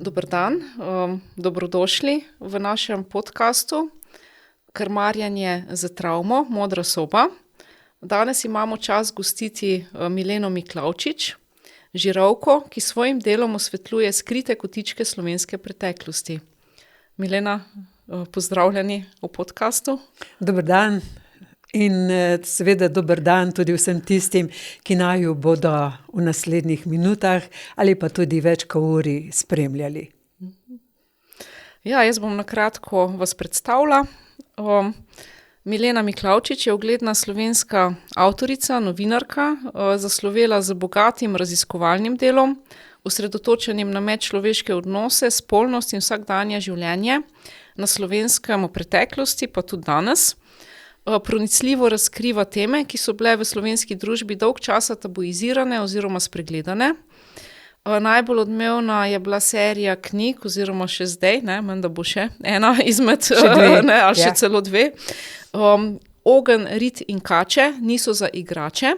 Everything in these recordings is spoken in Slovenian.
Dober dan, dobrodošli v našem podkastu Krmarjenje z travmo, Modra soba. Danes imamo čast gostiti Mileno Miklavčič, žirovko, ki s svojim delom osvetljuje skrite kotičke slovenske preteklosti. Milena, pozdravljeni v podkastu. Dober dan in seveda dober dan tudi vsem tistim, ki naju bodo v naslednjih minutah ali pa tudi več kot uri spremljali. Ja, jaz bom na kratko vas predstavila. Milena Miklavčič je ugledna slovenska avtorica, novinarka, zaslovela z bogatim raziskovalnim delom, osredotočenjem na medčloveške odnose, spolnost in vsakdanje življenje na Slovenskem v preteklosti, pa tudi danes. Pronicljivo razkriva teme, ki so bile v slovenski družbi dolg časa tabuizirane oziroma spregledane. Najbolj odmevna je bila serija knjig, oziroma še zdaj, menda bo še ena izmed, še celo dve. Ogenj, rit in kače niso za igrače.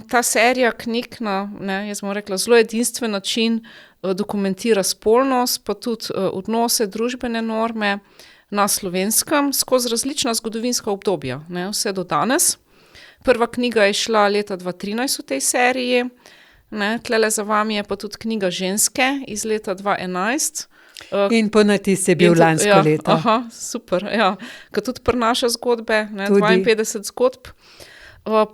Ta serija knjig na, jaz bom rekla, zelo edinstven način dokumentira spolnost, pa tudi odnose, družbene norme na Slovenskem skozi različna zgodovinska obdobja, vse do danes. Prva knjiga je šla leta 2013 v tej seriji, tlele za vami je pa tudi knjiga Ženske iz leta 2011. In ponatis je bil lansko leto. Aha, super, ja. Ko tudi prinaša zgodbe, 52 zgodb.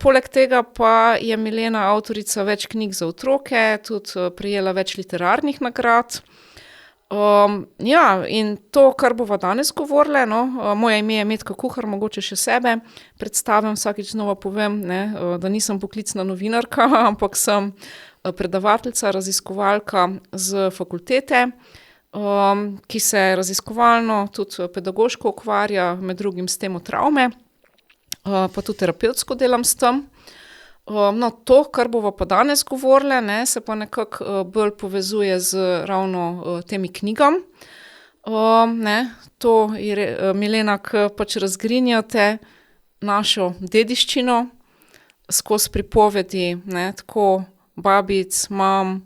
Poleg tega pa je Milena avtorica več knjig za otroke, tudi prejela več literarnih nagrad. In to, kar bova danes govorili, moje ime je Metka Kuhar, mogoče še sebe predstavim, vsakič znova povem, da nisem poklicna novinarka, ampak sem predavateljica, raziskovalka z fakultete, ki se raziskovalno tudi pedagoško ukvarja, med drugim s temo travme, pa tudi terapevtsko delam s tem. To, kar bova pa danes govorili, se pa nekako bolj povezuje z ravno temi knjigami. To je, Milena, ko pač razgrinjate našo dediščino skozi pripovedi, tako babic, mam,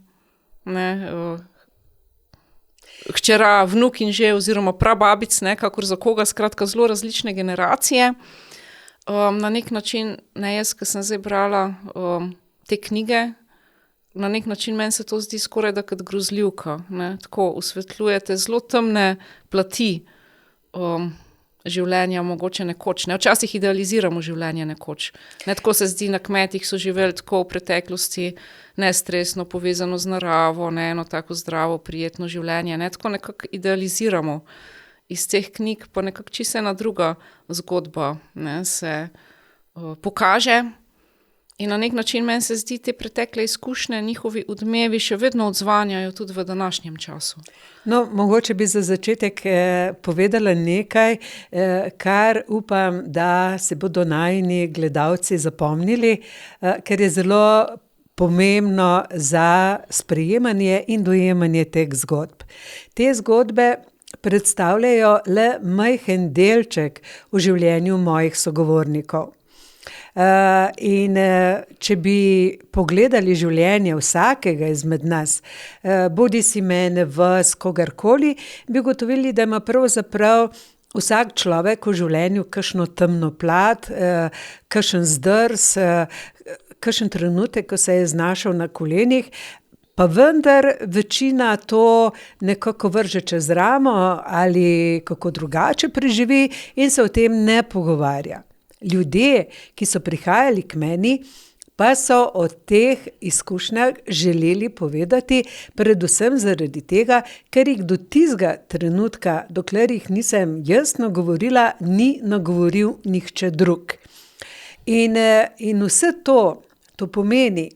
hčera, vnuk in že, oziroma prababic, kakor za koga, skratka zelo različne generacije. Na nek način, jaz, ko sem zdaj brala te knjige, na nek način meni se to zdi skoraj da kot grozljivka, tako osvetljujete zelo temne plati življenja, mogoče nekoč, včasih idealiziramo življenje nekoč. Tako se zdi, na kmetih so živeli tako v preteklosti, nestresno povezano z naravo, eno tako zdravo, prijetno življenje, tako nekako idealiziramo. Iz teh knjig pa nekako čisto ena druga zgodba se pokaže. In na nek način meni se zdi, te pretekle izkušnje, njihovi odmevi še vedno odzvanjajo tudi v današnjem času. Mogoče bi za začetek povedala nekaj, kar upam, da se bodo najini gledalci zapomnili, ker je zelo pomembno za sprejemanje in dojemanje teh zgodb. Te zgodbe predstavljajo le majhen delček v življenju mojih sogovornikov. In če bi pogledali življenje vsakega izmed nas, bodisi mene, vas, kogarkoli, bi ugotovili, da ima pravzaprav vsak človek v življenju kakšno temno plat, kakšen zdrs, kakšen trenutek, ko se je znašel na kolenih, pa vendar večina to nekako vrže čez ramo ali kako drugače preživi in se o tem ne pogovarja. Ljudje, ki so prihajali k meni, pa so o teh izkušnjah želeli povedati, predvsem zaradi tega, ker jih do tistega trenutka, dokler jih nisem jaz nagovorila, ni nagovoril nihče drug. In vse to pomeni,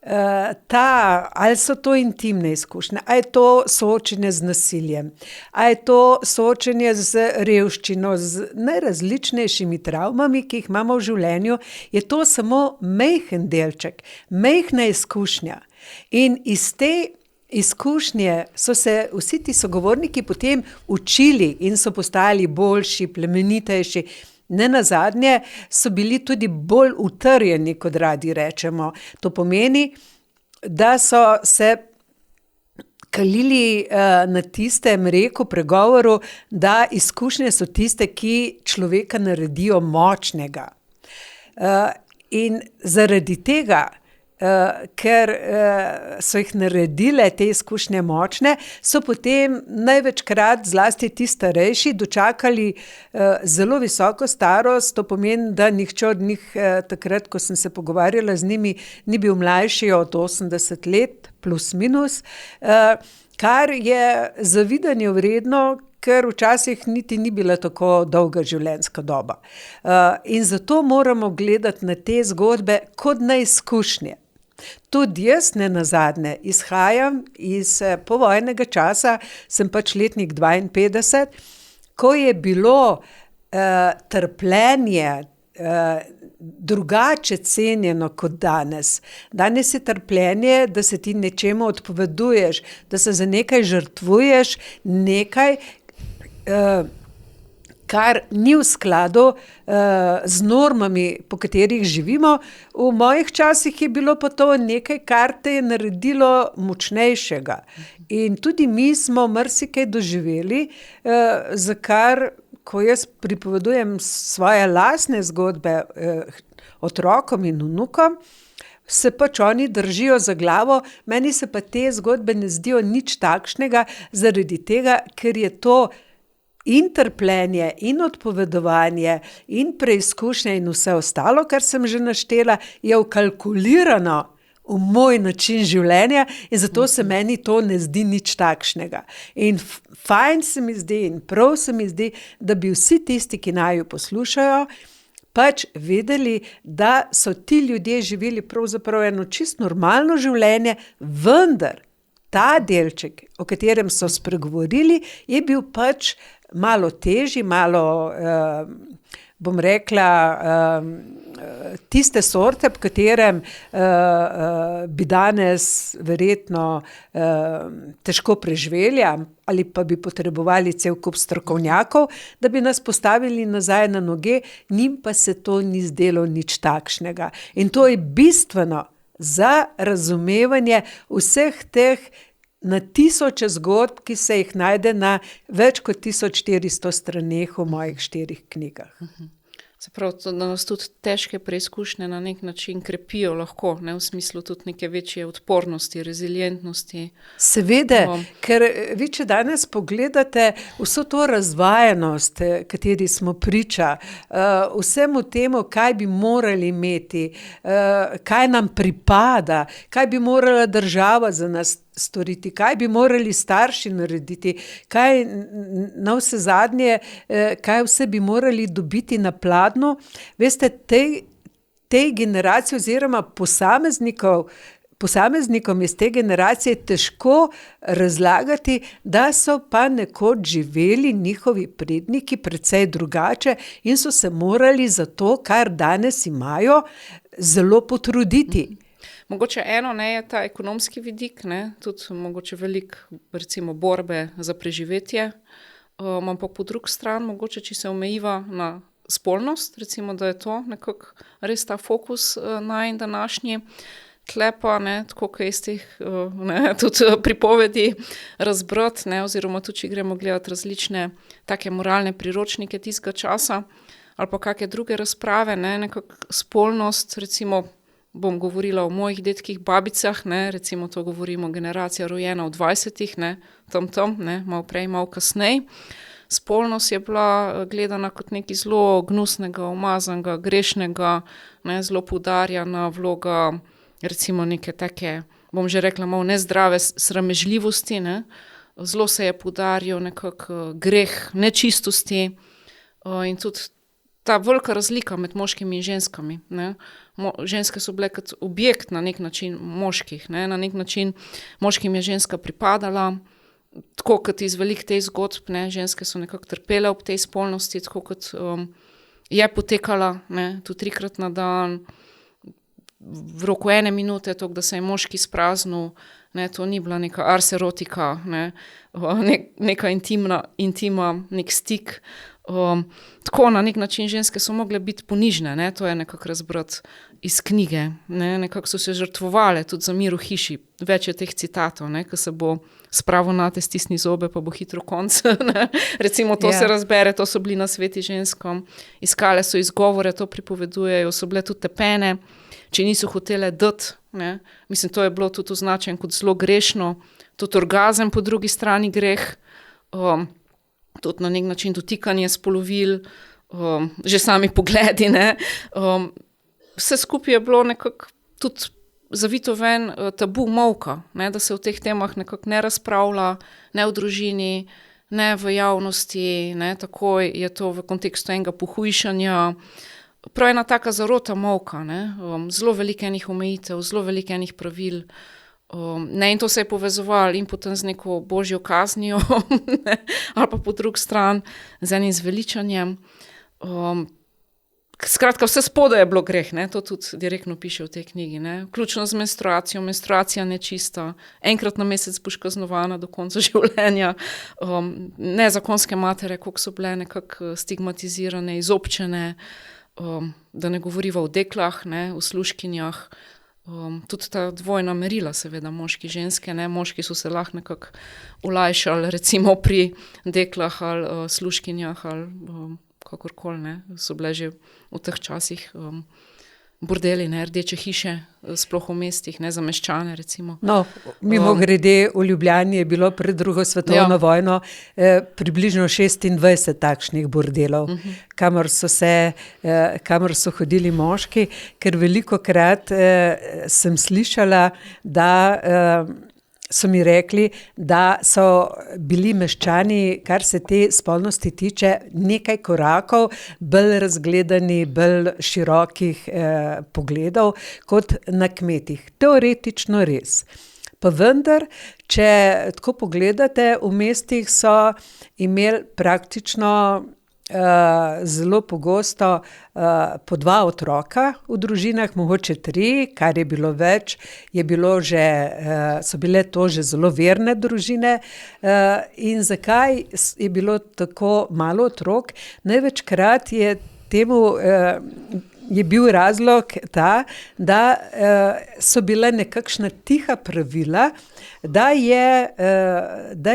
ali so to intimne izkušnje, ali je to soočenje z nasiljem, ali je to soočenje z revščino, z najrazličnejšimi travmami, ki jih imamo v življenju, je to samo majhen delček, majhna izkušnja. In iz te izkušnje so se vsi ti sogovorniki potem učili in so postali boljši, plemenitejši. Nenazadnje so bili tudi bolj utrjeni, kot radi rečemo. To pomeni, da so se kalili na tistem reku, pregovoru, da izkušnje so tiste, ki človeka naredijo močnega. In zaradi tega, ker so jih naredile te izkušnje močne, so potem največkrat, zlasti ti starejši, dočakali zelo visoko starost. To pomeni, da nihče od njih takrat, ko sem se pogovarjala z njimi, ni bil mlajši od 80 let, plus minus, kar je zavidanje vredno, ker včasih niti ni bila tako dolga življenjska doba. In zato moramo gledati na te zgodbe kot na izkušnje. Tudi jaz nenazadnje izhajam iz povojnega časa, sem pač letnik 52, ko je bilo trpljenje drugače cenjeno kot danes. Danes je trpljenje, da se ti nečemu odpoveduješ, da se za nekaj žrtvuješ, nekaj, kar ni v skladu z normami, po katerih živimo. V mojih časih je bilo pa to nekaj, kar te je naredilo močnejšega. In tudi mi smo marsikaj doživeli, za kar, ko jaz pripovedujem svoje lastne zgodbe otrokom in vnukom, se pač oni držijo za glavo, meni se pa te zgodbe ne zdijo nič takšnega, zaradi tega, ker je to in trpljenje, in odpovedovanje, in preizkušnje in vse ostalo, kar sem že naštela, je vkalkulirano v moj način življenja in zato se meni to ne zdi nič takšnega. In fajn se mi zdi in prav se mi zdi, da bi vsi tisti, ki naju poslušajo, pač vedeli, da so ti ljudje živeli pravzaprav eno čisto normalno življenje, vendar ta delček, o katerem so spregovorili, je bil pač malo težji, malo, bom rekla, tiste sorte, po katerem bi danes verjetno težko preživeli ali pa bi potrebovali cel kup strokovnjakov, da bi nas postavili nazaj na noge, njim pa se to ni zdelo nič takšnega. In to je bistveno za razumevanje vseh teh na tisoče zgodb, ki se jih najde na več kot 1400 straneh v mojih 4 knjigah. Se pravi, da nas tudi težke preizkušnje na nek način krepijo lahko, ne, v smislu tudi neke večje odpornosti, rezilientnosti. Seveda, ker vi, če danes pogledate vso to razvajenost, kateri smo priča, vsemu temu, kaj bi morali imeti, kaj nam pripada, kaj bi morala država za nas storiti, kaj bi morali starši narediti, kaj navsezadnje, kaj vse bi morali dobiti na pladnju. Veste, tej generaciji oziroma posameznikom iz te generacije je težko razlagati, da so pa nekoč živeli njihovi predniki precej drugače in so se morali za to, kar danes imajo, zelo potruditi. Mogoče eno, ne, je ta ekonomski vidik, ne, tudi mogoče veliko, recimo, borbe za preživetje, ampak po drugi strani, mogoče, če se omejiva na spolnost, recimo, da je to nekako res ta fokus najin današnji, tle pa, ne, tako kaj iz teh, ne, tudi pripovedi razbrati, ne, oziroma tudi, če gremo gledati različne take moralne priročnike tistega časa, ali pa kakšne druge razprave, ne, nekako spolnost, recimo, bom govorila o mojih dedkih, babicah, ne, recimo to govorimo generacija rojena v 20-ih, ne, tam, ne, malo prej, malo kasneje. Spolnost je bila gledana kot nekaj zelo gnusnega, umazanega, grešnega, ne, zelo poudarjena vloga, recimo neke take, bom že rekla, malo nezdrave sramežljivosti, ne. Zelo se je poudarjal nekako greh nečistosti in tudi ta velika razlika med moškimi in ženskami, ne. Ženske so bile kot objekt na nek način moških, ne. Na nek način moškim je ženska pripadala, tako kot iz veliko teh zgodb, ne. Ženske so nekako trpele ob tej spolnosti, tako kot je potekala, ne, tudi 3-krat na dan, v roku 1 minute, tako da se je moški spraznil, ne, to ni bila neka ars erotika, ne, neka intima, nek stik, Tako na nek način ženske so mogle biti ponižne, ne? To je nekako razbrati iz knjige, ne? Nekako so se žrtvovale tudi za mir v hiši. Več je teh citatov, ne? Ko se bo spravil nate, stisni zobe, pa bo hitro konc. Recimo to se razbere, to so bili nasveti ženskom. Iskale so izgovore, to pripovedujejo, so bile tudi tepene, če niso hotele dati. Ne? Mislim, to je bilo tudi označeno kot zelo grešno. Tudi orgazem po drugi strani greh. Tudi na nek način dotikanje spolovil, že sami pogledi, ne. Vse skupaj je bilo nekako tudi zavito ven tabu molka, ne, da se o teh temah nekako ne razpravlja, ne v družini, ne v javnosti, ne, takoj je to v kontekstu enega pohujšanja. Prav ena taka zarota molka, ne, zelo veliko enih omejitev, zelo veliko enih pravil. In to se je povezovalo in potem z neko božjo kaznijo, ali pa po drugi strani z enim zveličanjem. Skratka, vse spodaj je bilo greh, ne? To tudi direktno piše v tej knjigi, ne? Vključno z menstruacijo, menstruacija nečista, enkrat na mesec boš kaznovana do konca življenja, nezakonske matere, koliko so bile nekako stigmatizirane, izobčene, da ne govoriva o deklah, ne? O služkinjah. Tudi ta dvojna merila, seveda, moški, ženske, ne, moški so se lahko nekako olajšali, recimo pri deklah ali služkinjah ali kakorkoli, ne, so bile že v teh časih bordeli, ne, rdeče hiše, sploh v mestih, ne, za meščane, recimo. No, mimogrede, v Ljubljani je bilo pred drugo svetovno vojno približno 26 takšnih bordelov, kamor so hodili moški, ker velikokrat sem slišala, da so mi rekli, da so bili meščani, kar se te spolnosti tiče, nekaj korakov bolj razgledani, bolj širokih pogledov kot na kmetih. Teoretično res. Pa vendar, če tako pogledate, v mestih so imeli praktično zelo pogosto po 2 otroka v družinah, mogoče 3, kar je bilo več, so bile to že zelo verne družine. In zakaj je bilo tako malo otrok? Največkrat je bil razlog ta, da so bile nekakšna tiha pravila, da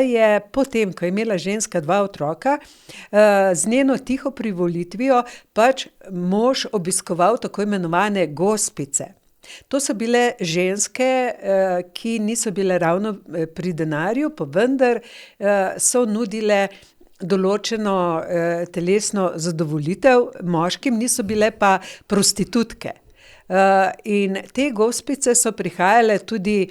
je potem, ko je imela ženska 2 otroka, z njeno tiho privolitvijo pač mož obiskoval tako imenovane gospice. To so bile ženske, ki niso bile ravno pri denarju, pa vendar so nudile določeno telesno zadovoljitev moškim, niso bile pa prostitutke. In te gospice so prihajale tudi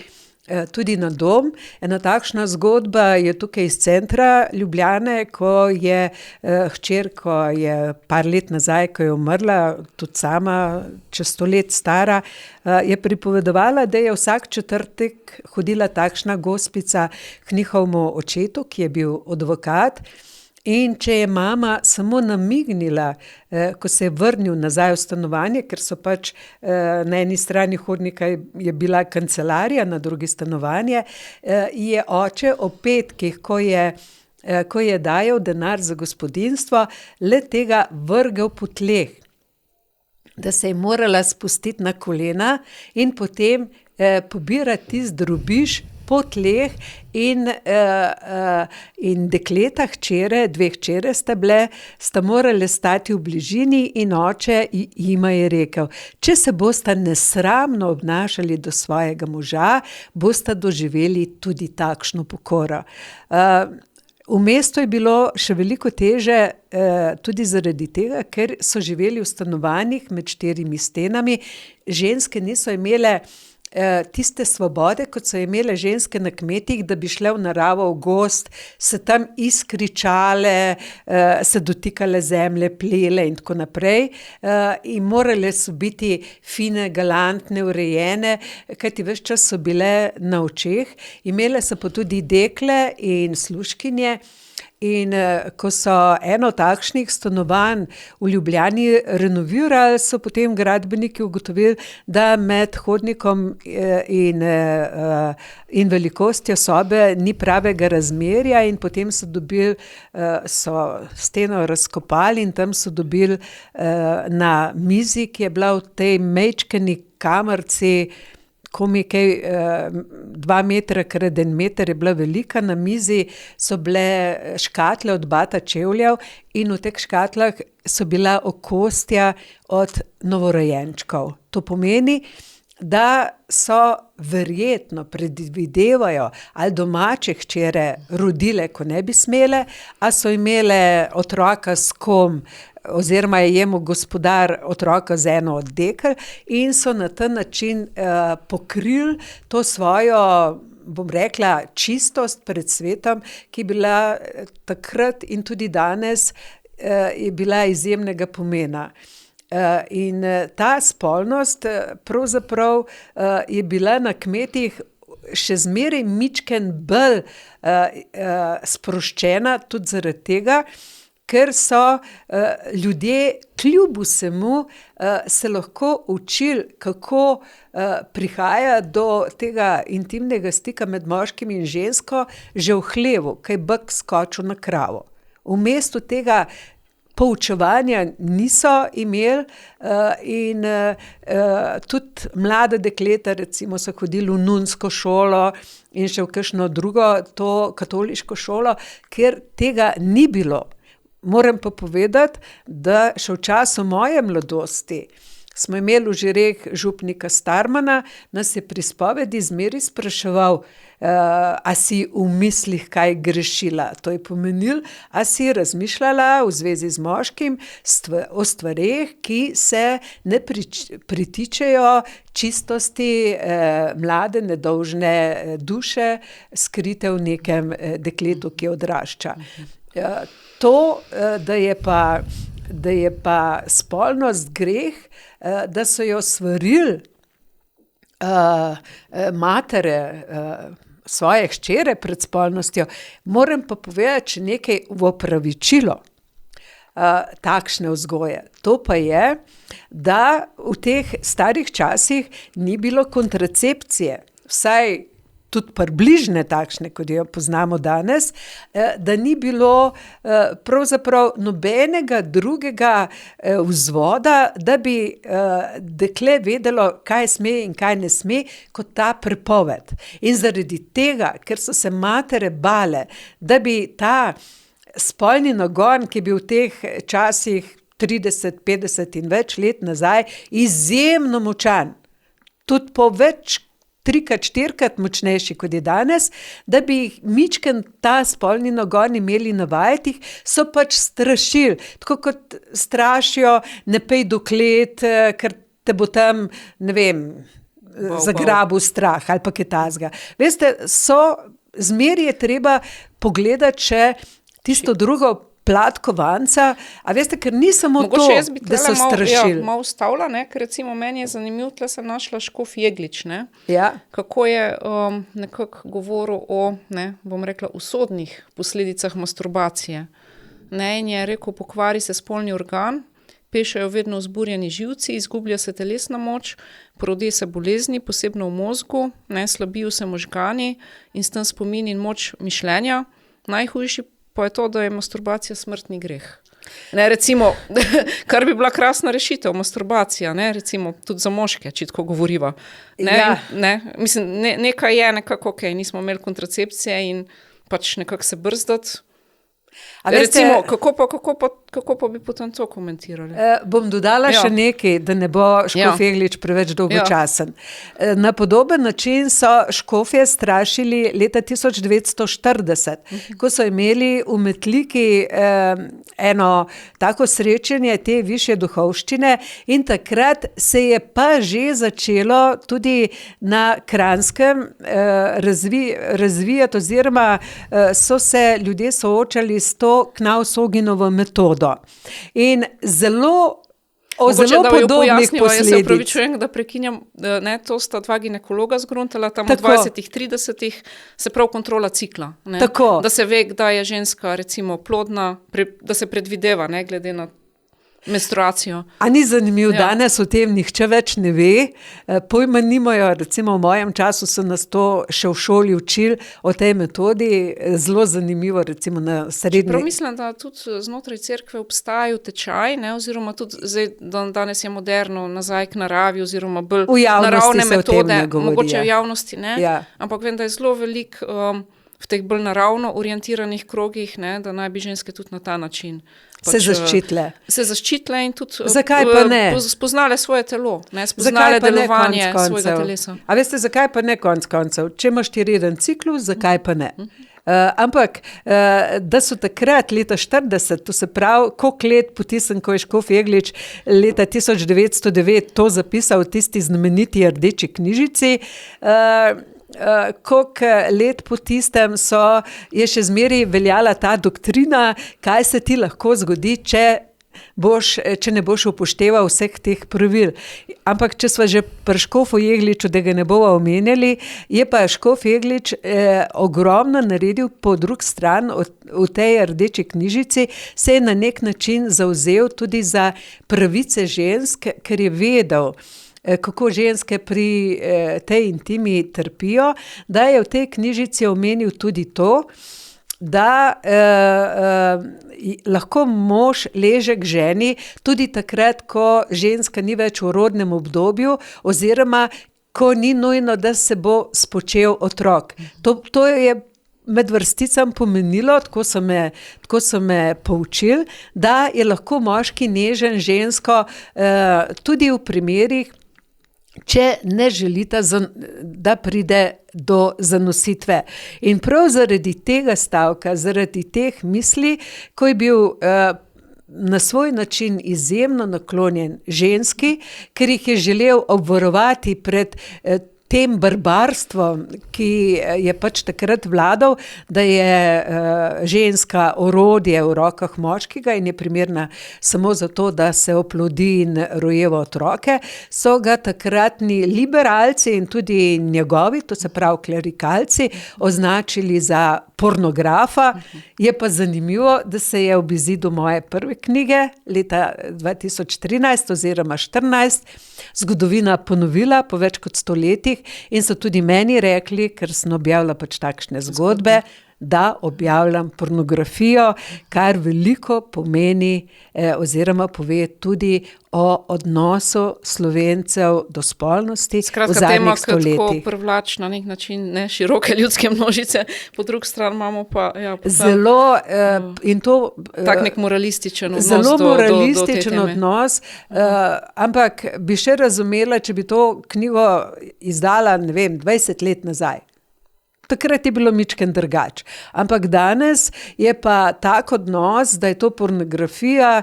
na dom. Ena takšna zgodba je tukaj iz centra Ljubljane, ko je hčer, ko je par let nazaj, ko je umrla, tudi sama, čez 100 let stara, je pripovedovala, da je vsak četrtek hodila takšna gospica k njihovemu očetu, ki je bil advokat. In če je mama samo namignila, ko se je vrnil nazaj v stanovanje, ker so pač na eni strani hodnika je bila kancelarija, na drugi stanovanje, je oče ob petkih, ko je dajal denar za gospodinjstvo, le tega vrgel po tleh, da se je morala spustiti na kolena in potem pobirati tisti drobiž po tleh in dekleta, hčere, 2 hčere sta morale stati v bližini in oče jima je rekel, če se bosta nesramno obnašali do svojega moža, bosta doživeli tudi takšno pokoro. V mestu je bilo še veliko teže tudi zaradi tega, ker so živeli v stanovanjih med 4 stenami, ženske niso imele tiste svobode, kot so imele ženske na kmetih, da bi šle v naravo, v gozd, se tam izkričale, se dotikale zemlje, plele in tako naprej. In morale so biti fine, galantne, urejene, kajti ves čas so bile na očeh. Imele so pa tudi dekle in služkinje, In ko so eno takšnih stanovanj v Ljubljani renovirali, so potem gradbeniki ugotovili, da med hodnikom in velikostjo sobe ni pravega razmerja, in potem so dobili, so steno razkopali in tam so dobili na mizi, ki je bila v tej majčkeni kamarci, komaj kaj 2 metra krat 1 meter je bila velika, na mizi so bile škatle od bata čevljev in v teh škatlah so bila okostja od novorojenčkov. To pomeni, da so verjetno predvidevajo ali domače hčere rodile, ko ne bi smele, a so imele otroka s kom, oziroma je jemu gospodar otroka z eno od dekel in so na ta način pokrili to svojo, bom rekla, čistost pred svetom, ki je bila takrat in tudi danes je bila izjemnega pomena. In ta spolnost pravzaprav je bila na kmetih še zmeraj mičken bolj sproščena, tudi zaradi tega, ker so ljudje kljub vsemu se lahko učili, kako prihaja do tega intimnega stika med moškim in žensko že v hlevu, ko je bek skočil na kravo. V mestu tega poučevanja niso imeli in tudi mlada dekleta recimo so hodili v nunsko šolo in še v kakšno drugo to katoliško šolo, kjer tega ni bilo. Moram pa povedati, da še v času moje mladosti smo imeli v Žireh župnika Starmana, nas je pri spovedi zmeraj spraševal, a si v mislih kaj grešila. To je pomenilo, a si razmišljala v zvezi z moškim o stvareh, ki se ne pritičejo čistosti mlade, nedolžne duše, skrite v nekem dekletu, ki odrašča. To, da je pa spolnost greh, da so jo svarili matere svoje hčere pred spolnostjo, moram pa povedati še nekaj v opravičilo takšne vzgoje. To pa je, da v teh starih časih ni bilo kontracepcije, vsaj tudi približne takšne, kot jo poznamo danes, da ni bilo pravzaprav nobenega drugega vzvoda, da bi dekle vedelo, kaj sme in kaj ne sme, kot ta prepoved. In zaradi tega, ker so se matere bale, da bi ta spolni nagon, ki je bil v teh časih 30, 50 in več let nazaj, izjemno močan, tudi po več 3-krat, 4-krat močnejši, kot je danes, da bi jih mičken ta spolni nagon imeli na vajetih, so pač strašili. Tako kot strašijo, ne pej do klet, ker te bo tam, ne vem, zagrabil strah ali pa kaj takega. Veste, zmeraj je treba pogledati še tisto drugo plat kovanca, a veste, ker ni samo mogoče to, da so strašili. Malo ustavila, ne, ker recimo meni je zanimivo, tle sem našla škof Jeglič, ne, Ja. kako je nekako govoril o, ne, bom rekla, usodnih posledicah masturbacije. Ne, in je rekel, pokvari se spolni organ, pešajo vedno vzburjeni živci, izgublja se telesna moč, porodi se bolezni, posebno v mozgu, ne, slabijo se možgani in s tem spomin in moč mišljenja. Najhujši pa je to, da je masturbacija smrtni greh. Ne, recimo, kar bi bila krasna rešitev, masturbacija, ne, recimo tudi za moške, če tako govoriva. Ne, Ja. ne, mislim, nekaj je nekako, okej, nismo imeli kontracepcije in pač nekako se brzdati. A veste, Recimo, kako pa bi potem to komentirali? bom dodala Ja. še nekaj, da ne bo škof Jeglič preveč dolgočasen. Na podoben način so škofje strašili leta 1940, ko so imeli v Metliki eno tako srečanje te višje duhovščine in takrat se je pa že začelo tudi na Kranjskem razvijati oziroma so se ljudje soočali s to Knaus-Oginovo metodo. In zelo O zelo podobnih Jaz se posledic. opravičujem, da prekinjam, ne, to sta dva ginekologa zgruntala, tam v Tako. 20-30, se prav kontrola cikla. Ne, Tako. da se ve, kdaj je ženska recimo plodna, da se predvideva, ne, glede na menstruacijo. A ni zanimivo, Ja. danes o tem nihče več ne ve, pojma nimajo, recimo v mojem času so nas to še v šoli učili o tej metodi, zelo zanimivo, recimo na Prav srednji. mislim, da tudi znotraj cerkve obstajajo tečaj, ne, oziroma tudi zdaj, danes je moderno nazaj k naravi, oziroma bolj V javnosti naravne se o tem metode, ne govori, mogoče ja. v javnosti ne, Ja. ampak vem, da je zelo veliko v teh bolj naravno orientiranih krogih, ne, da naj bi ženske tudi na ta način Se zaščitile. Se zaščitile in tudi Zakaj pa ne? spoznale svoje telo, ne, Zakaj spoznale pa ne delovanje konec svojega koncev? telesa. A veste, zakaj pa ne konec koncev? Če imaš 4-den ciklus, zakaj pa ne? Ampak, da so takrat, leta 40, to se pravi, koliko let potisem, ko je Škof Jeglič leta 1909 to zapisal v tisti znameniti rdeči knjižici, koliko let po tistem je še zmeraj veljala ta doktrina, kaj se ti lahko zgodi, če ne boš upošteval vseh teh pravil. Ampak, če sva že pri Škofu Jegliču, da ga ne bova omenjali, je pa Škof Jeglič ogromno naredil po drugi strani v tej rdeči knjižici, se je na nek način zavzel tudi za pravice žensk, ker je vedel, kako ženske pri tej intimi trpijo, da je v tej knjižici omenil tudi to, da lahko mož leže k ženi tudi takrat, ko ženska ni več v rodnem obdobju, oziroma ko ni nujno, da se bo spočel otrok. To je med vrsticami pomenilo, tako so me poučili, da je lahko moški nežen žensko tudi v primerih, če ne želita, da pride do zanositve. In prav zaradi tega stavka, zaradi teh misli, ko je bil na svoj način izjemno naklonjen ženski, ker jih je želel obvarovati pred tem barbarstvom, ki je pač takrat vladal, da je ženska orodje v rokah moškega in je primerna samo zato, da se oplodi in rojeva otroke, so ga takratni liberalci in tudi njegovi, to se pravi klerikalci, označili za pornografa. Je pa zanimivo, da se je ob izidu moje prve knjige leta 2013 oziroma 2014 zgodovina ponovila po več kot 100 letih in so tudi meni rekli, ker sem objavila pač takšne zgodbe, da objavljam pornografijo, kar veliko pomeni oziroma pove tudi o odnosu Slovencev do spolnosti v zadnjih stoletjih. Tako privlačna na nek način, ne, široke ljudske množice, po drugi strani imamo pa zelo in to tak nek moralističen odnos zelo do moralističen odnos, ampak bi še razumela, če bi to knjigo izdala, ne vem, 20 let nazaj. Takrat je bilo mičken drugače. Ampak danes je pa tak odnos, da je to pornografija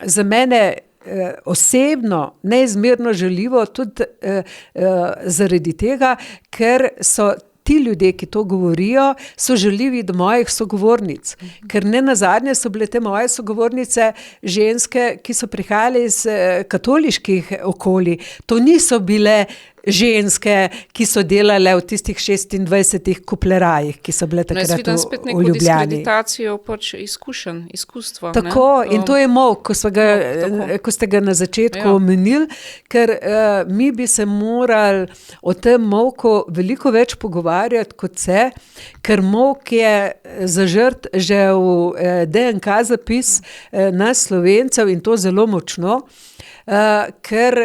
za mene osebno neizmerno žaljivo tudi zaradi tega, ker so ti ljudje, ki to govorijo, so žaljivi do mojih sogovornic. Ker ne nazadnje so bile te moje sogovornice ženske, ki so prihajale iz katoliških okolij. To niso bile ženske, ki so delale v tistih 26 kuplerajih, ki so bile takrat v Ljubljani. Jaz vidim spet neko diskreditacijo pač izkušenj, izkustva. Tako, in to je molk, ko ste ga na začetku omenili, ker mi bi se morali o tem molku veliko več pogovarjati kot se, ker molk je zažrt že v DNK zapis nas Slovencev in to zelo močno. Ker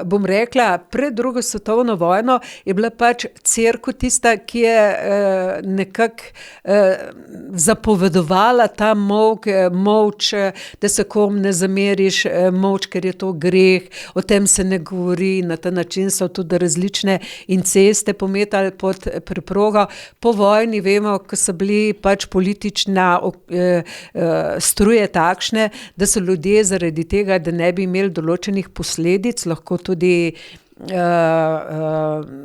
bom rekla, pred drugo svetovno vojno je bila pač cerkev tista, ki je nekako zapovedovala ta molk, molč, da se kom ne zameriš, molč, ker je to greh, o tem se ne govori, na ta način so tudi različne inceste pometali pod preprogo. Po vojni vemo, ko so bili pač politična struje takšne, da so ljudje zaradi tega, da ne bi imeli določenih posledic, lahko tudi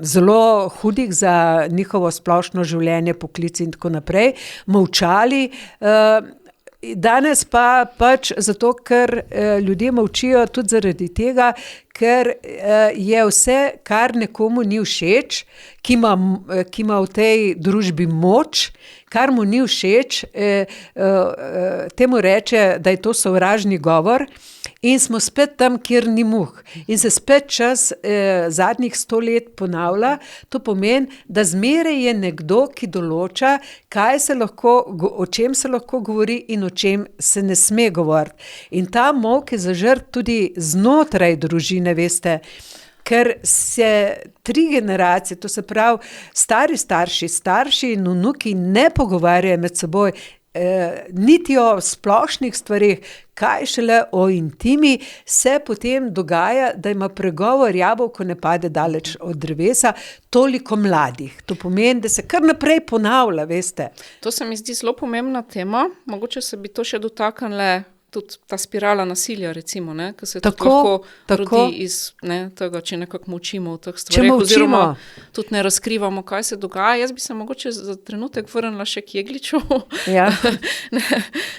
zelo hudih za njihovo splošno življenje, poklic in tako naprej, molčali. danes pa pač zato, ker ljudje molčijo tudi zaradi tega, ker je vse, kar nekomu ni všeč, ki ima v tej družbi moč, kar mu ni všeč, temu reče, da je to sovražni govor. In smo spet tam, kjer ni muh. In se spet čas zadnjih 100 let ponavlja. To pomeni, da zmeraj je nekdo, ki določa, o čem se lahko govori in o čem se ne sme govoriti. In ta molk je zažrt tudi znotraj družine, veste, ker se 3 generacije, to se pravi starši in vnuki ne pogovarjajo med seboj, niti o splošnih stvareh, kaj šele o intimi, se potem dogaja, da ima pregovor jabolko ne pade daleč od drevesa, toliko mladih. To pomeni, da se kar naprej ponavlja, veste. To se mi zdi zelo pomembna tema, mogoče se bi to še dotaknile tudi ta spirala nasilja, recimo, ne, ki se lahko rodi iz tega, če nekako molčimo v teh stvareh, oziroma tudi ne razkrivamo, kaj se dogaja. Jaz bi se mogoče za trenutek vrnila še k Jegliču. Ja.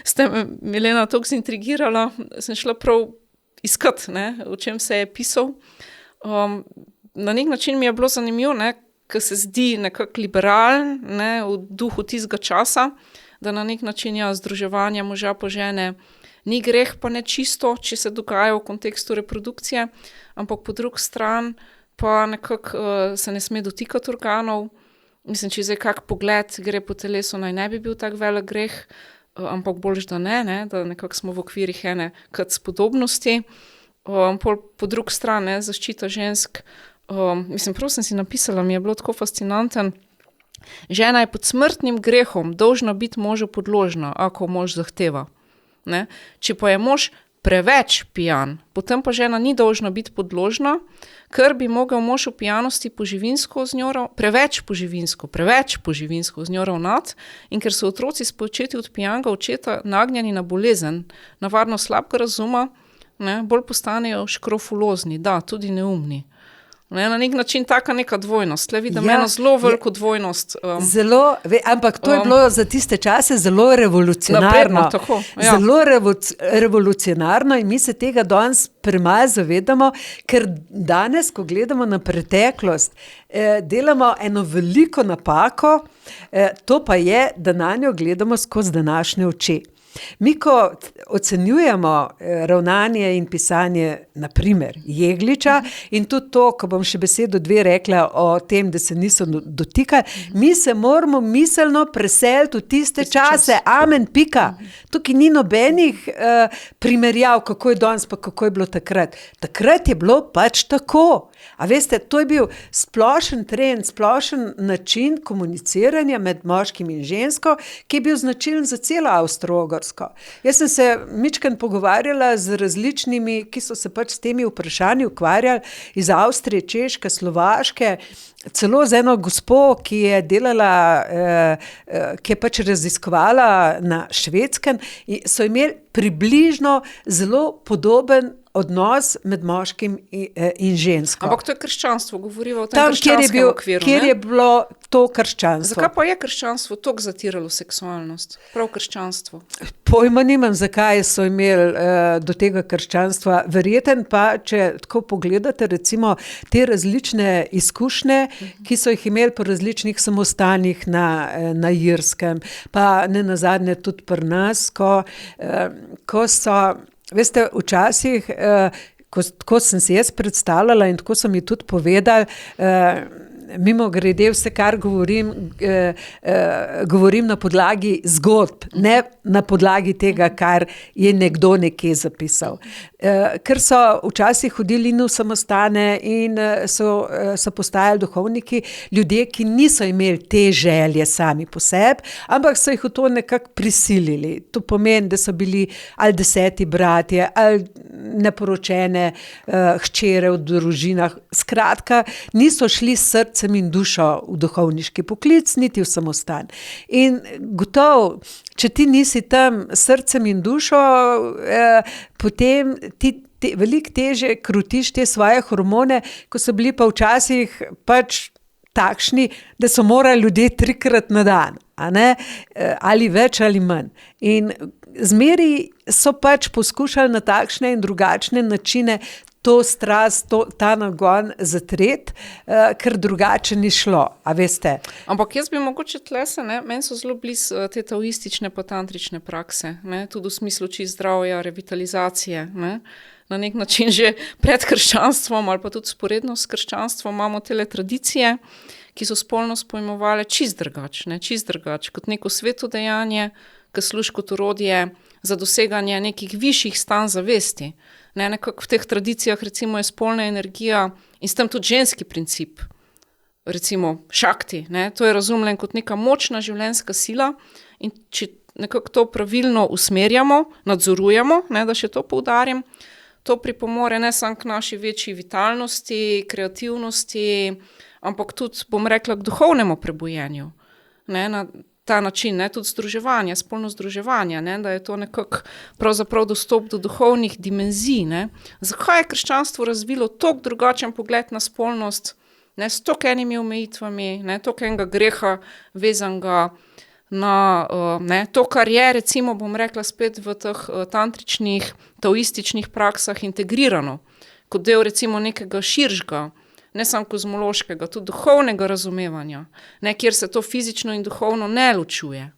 Ste me, Milena, toliko zintrigirala, sem šla prav iskat, o čem se je pisal. Na nek način mi je bilo zanimivo, ker se zdi nekako liberalen, v duhu tistega časa, da na nek način združevanje moža po žene ni greh, pa ne čisto, če se dogaja v kontekstu reprodukcije, ampak po drugi strani pa nekako se ne sme dotikati organov. Mislim, če zdaj kak pogled gre po telesu, naj ne bi bil tak velik greh, ampak boljš, da ne, da nekako smo v okvirih ene kot spodobnosti. Po drugi strani zaščita žensk, prav sem si napisala, mi je bilo tako fascinanten. Žena je pod smrtnim grehom dolžna biti možu podložna, ako mož zahteva. Ne? Če pa je mož preveč pijan, potem pa žena ni dolžna biti podložna, ker bi mogel mož v pijanosti preveč poživinsko z njo ravnati, in ker so otroci spočeti od pijanega očeta nagnjeni na bolezen, na varnost slabega razuma, bolj postanejo škrofulozni, tudi neumni. Na nek način taka neka dvojnost. Tle vidim eno zelo veliko dvojnost. Ampak to je bilo za tiste čase zelo revolucionarno. Napredno, tako, ja. Zelo revolucionarno in mi se tega danes premalo zavedamo, ker danes, ko gledamo na preteklost, delamo eno veliko napako, to pa je, da nanjo gledamo skozi današnje oči. Mi, ko ocenjujemo ravnanje in pisanje, na primer, Jegliča, in tudi to, ko bom še besedo 2 rekla o tem, da se niso dotikali, mi se moramo miselno preseliti v tiste čase. Amen, pika. Tukaj ni nobenih primerjav, kako je danes, pa kako je bilo takrat. Takrat je bilo pač tako. A veste, to je bil splošen trend, splošen način komuniciranja med moškim in žensko, ki je bil značilen za celo Avstro-Ogrsko. Jaz sem se mičkeno pogovarjala z različnimi, ki so se pač s temi vprašanji ukvarjali, iz Avstrije, Češke, Slovaške, celo z eno gospo, ki je delala, ki je pač raziskovala na Švedskem, in so imeli približno zelo podoben odnos med moškim in žensko. Ampak to je krščanstvo, govoriva o tem krščanskem okviru. Kjer je bilo to krščanstvo. Zakaj pa je krščanstvo toliko zatiralo seksualnost? Prav krščanstvo. Pojma nimam, zakaj so imeli do tega krščanstva. Verjeten pa, če tako pogledate, recimo te različne izkušnje, ki so jih imeli po različnih samostanih na Irskem, pa ne nazadnje tudi pri nas, ko so, veste, včasih, ko sem si jaz predstavljala in tako so mi tudi povedali, mimogrede vse, kar govorim na podlagi zgodb, ne na podlagi tega, kar je nekdo nekje zapisal. Ker so včasih hodili in v samostane in so postajali duhovniki, ljudje, ki niso imeli te želje sami po sebi, ampak so jih v to nekako prisilili. To pomeni, da so bili ali 10 bratje, ali neporočene hčere v družinah. Skratka, niso šli s srcem in dušo v duhovniški poklic, niti v samostan. In gotovo, če ti nisi tam s srcem in dušo, potem ti veliko teže krutiš te svoje hormone, ko so bili pa včasih pač takšni, da so morali ljudje 3-krat na dan, a ne, ali več ali manj. In zmeri so pač poskušali na takšne in drugačne načine to strast, ta nagon zatreti, ker drugače ni šlo, a veste. Ampak jaz bi mogoče tlese, meni so zelo blizu te taoistične pa tantrične prakse, tudi v smislu čist zdravja, revitalizacije, Na nek način že pred krščanstvom ali pa tudi sporedno s krščanstvom imamo tele tradicije, ki so spolnost pojmovale čist drugače, kot neko svetodejanje, ki služi kot orodje za doseganje nekih višjih stanj zavesti. Nekako v teh tradicijah recimo je spolna energija in s tem tudi ženski princip, recimo šakti, to je razumljen kot neka močna življenjska sila in če nekako to pravilno usmerjamo, nadzorujemo, da še to poudarim, to pripomore ne samo k naši večji vitalnosti, kreativnosti, ampak tudi, bom rekla, k duhovnemu prebujenju. Na ta način, tudi združevanje, spolno združevanje, da je to nekako pravzaprav dostop do duhovnih dimenzij. Zakaj je krščanstvo razvilo toliko drugačen pogled na spolnost, s toliko enimi omejitvami, toliko enega greha vezanega na to, kar je, recimo, bom rekla spet v teh tantričnih, taoističnih praksah integrirano, kot del recimo nekega širšega, ne samo kozmološkega, tudi duhovnega razumevanja, kjer se to fizično in duhovno ne ločuje.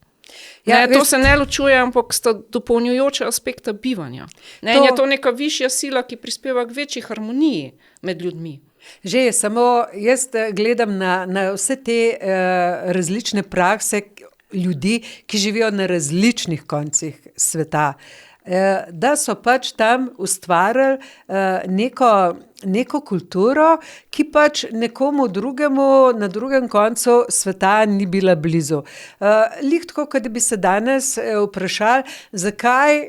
To se ne ločuje, ampak sta dopolnjujoča aspekta bivanja. In je to neka višja sila, ki prispeva k večji harmoniji med ljudmi. Že samo jaz gledam na vse te različne prakse ljudi, ki živijo na različnih koncih sveta, da so pač tam ustvarili neko kulturo, ki pač nekomu drugemu na drugem koncu sveta ni bila blizu. Lih tako, kot bi se danes vprašali, zakaj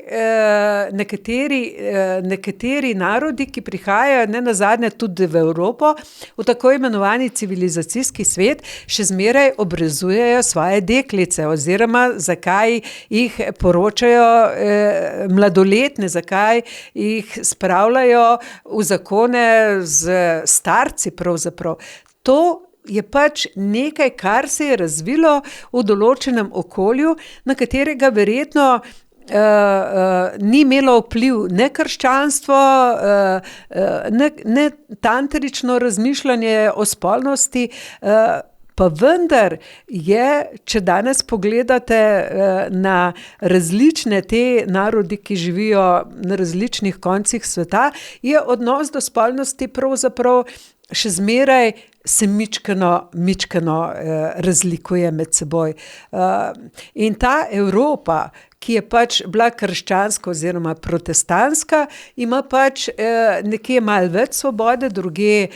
nekateri narodi, ki prihajajo nenazadnje tudi v Evropo, v tako imenovani civilizacijski svet, še zmeraj obrezujejo svoje deklice, oziroma zakaj jih poročajo mladoletne, zakaj jih spravljajo v zakone z starci pravzaprav. To je pač nekaj, kar se je razvilo v določenem okolju, na katerega verjetno ni imelo vpliv ne krščanstvo, ne tantrično razmišljanje o spolnosti, pa vendar je, če danes pogledate na različne te narodi, ki živijo na različnih koncih sveta, je odnos do spolnosti pravzaprav še zmeraj se mičkeno razlikuje med seboj. In ta Evropa, ki je pač bila krščanska oziroma protestantska, ima pač nekje malo več svobode, druge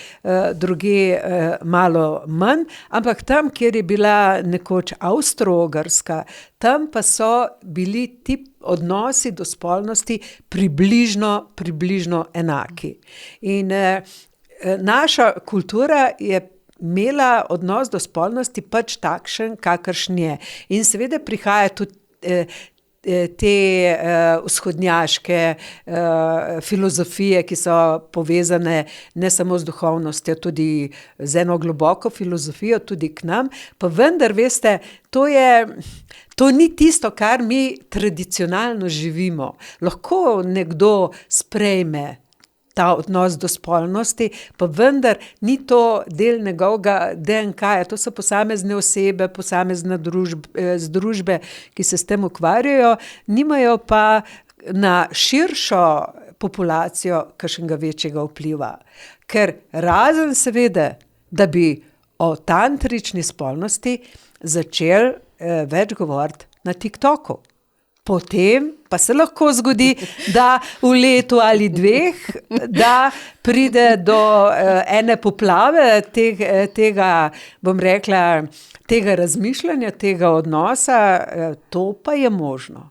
malo manj, ampak tam, kjer je bila nekoč Avstro-Ogrska, tam pa so bili ti odnosi do spolnosti približno enaki. In naša kultura je imela odnos do spolnosti pač takšen, kakršen je. In seveda prihaja tudi te vzhodnjaške filozofije, ki so povezane ne samo z duhovnostjo, tudi z eno globoko filozofijo, tudi k nam, pa vendar, veste, to ni tisto, kar mi tradicionalno živimo. Lahko nekdo sprejme ta odnos do spolnosti, pa vendar ni to del njegovega DNK-ja, to so posamezne osebe, posamezne združbe, ki se s tem ukvarjajo, nimajo pa na širšo populacijo kakšnega večjega vpliva. Ker razen seveda, da bi o tantrični spolnosti začeli več govoriti na TikToku. Potem pa se lahko zgodi, da v letu ali dveh, da pride do ene poplave tega, bom rekla, tega razmišljanja, tega odnosa, to pa je možno.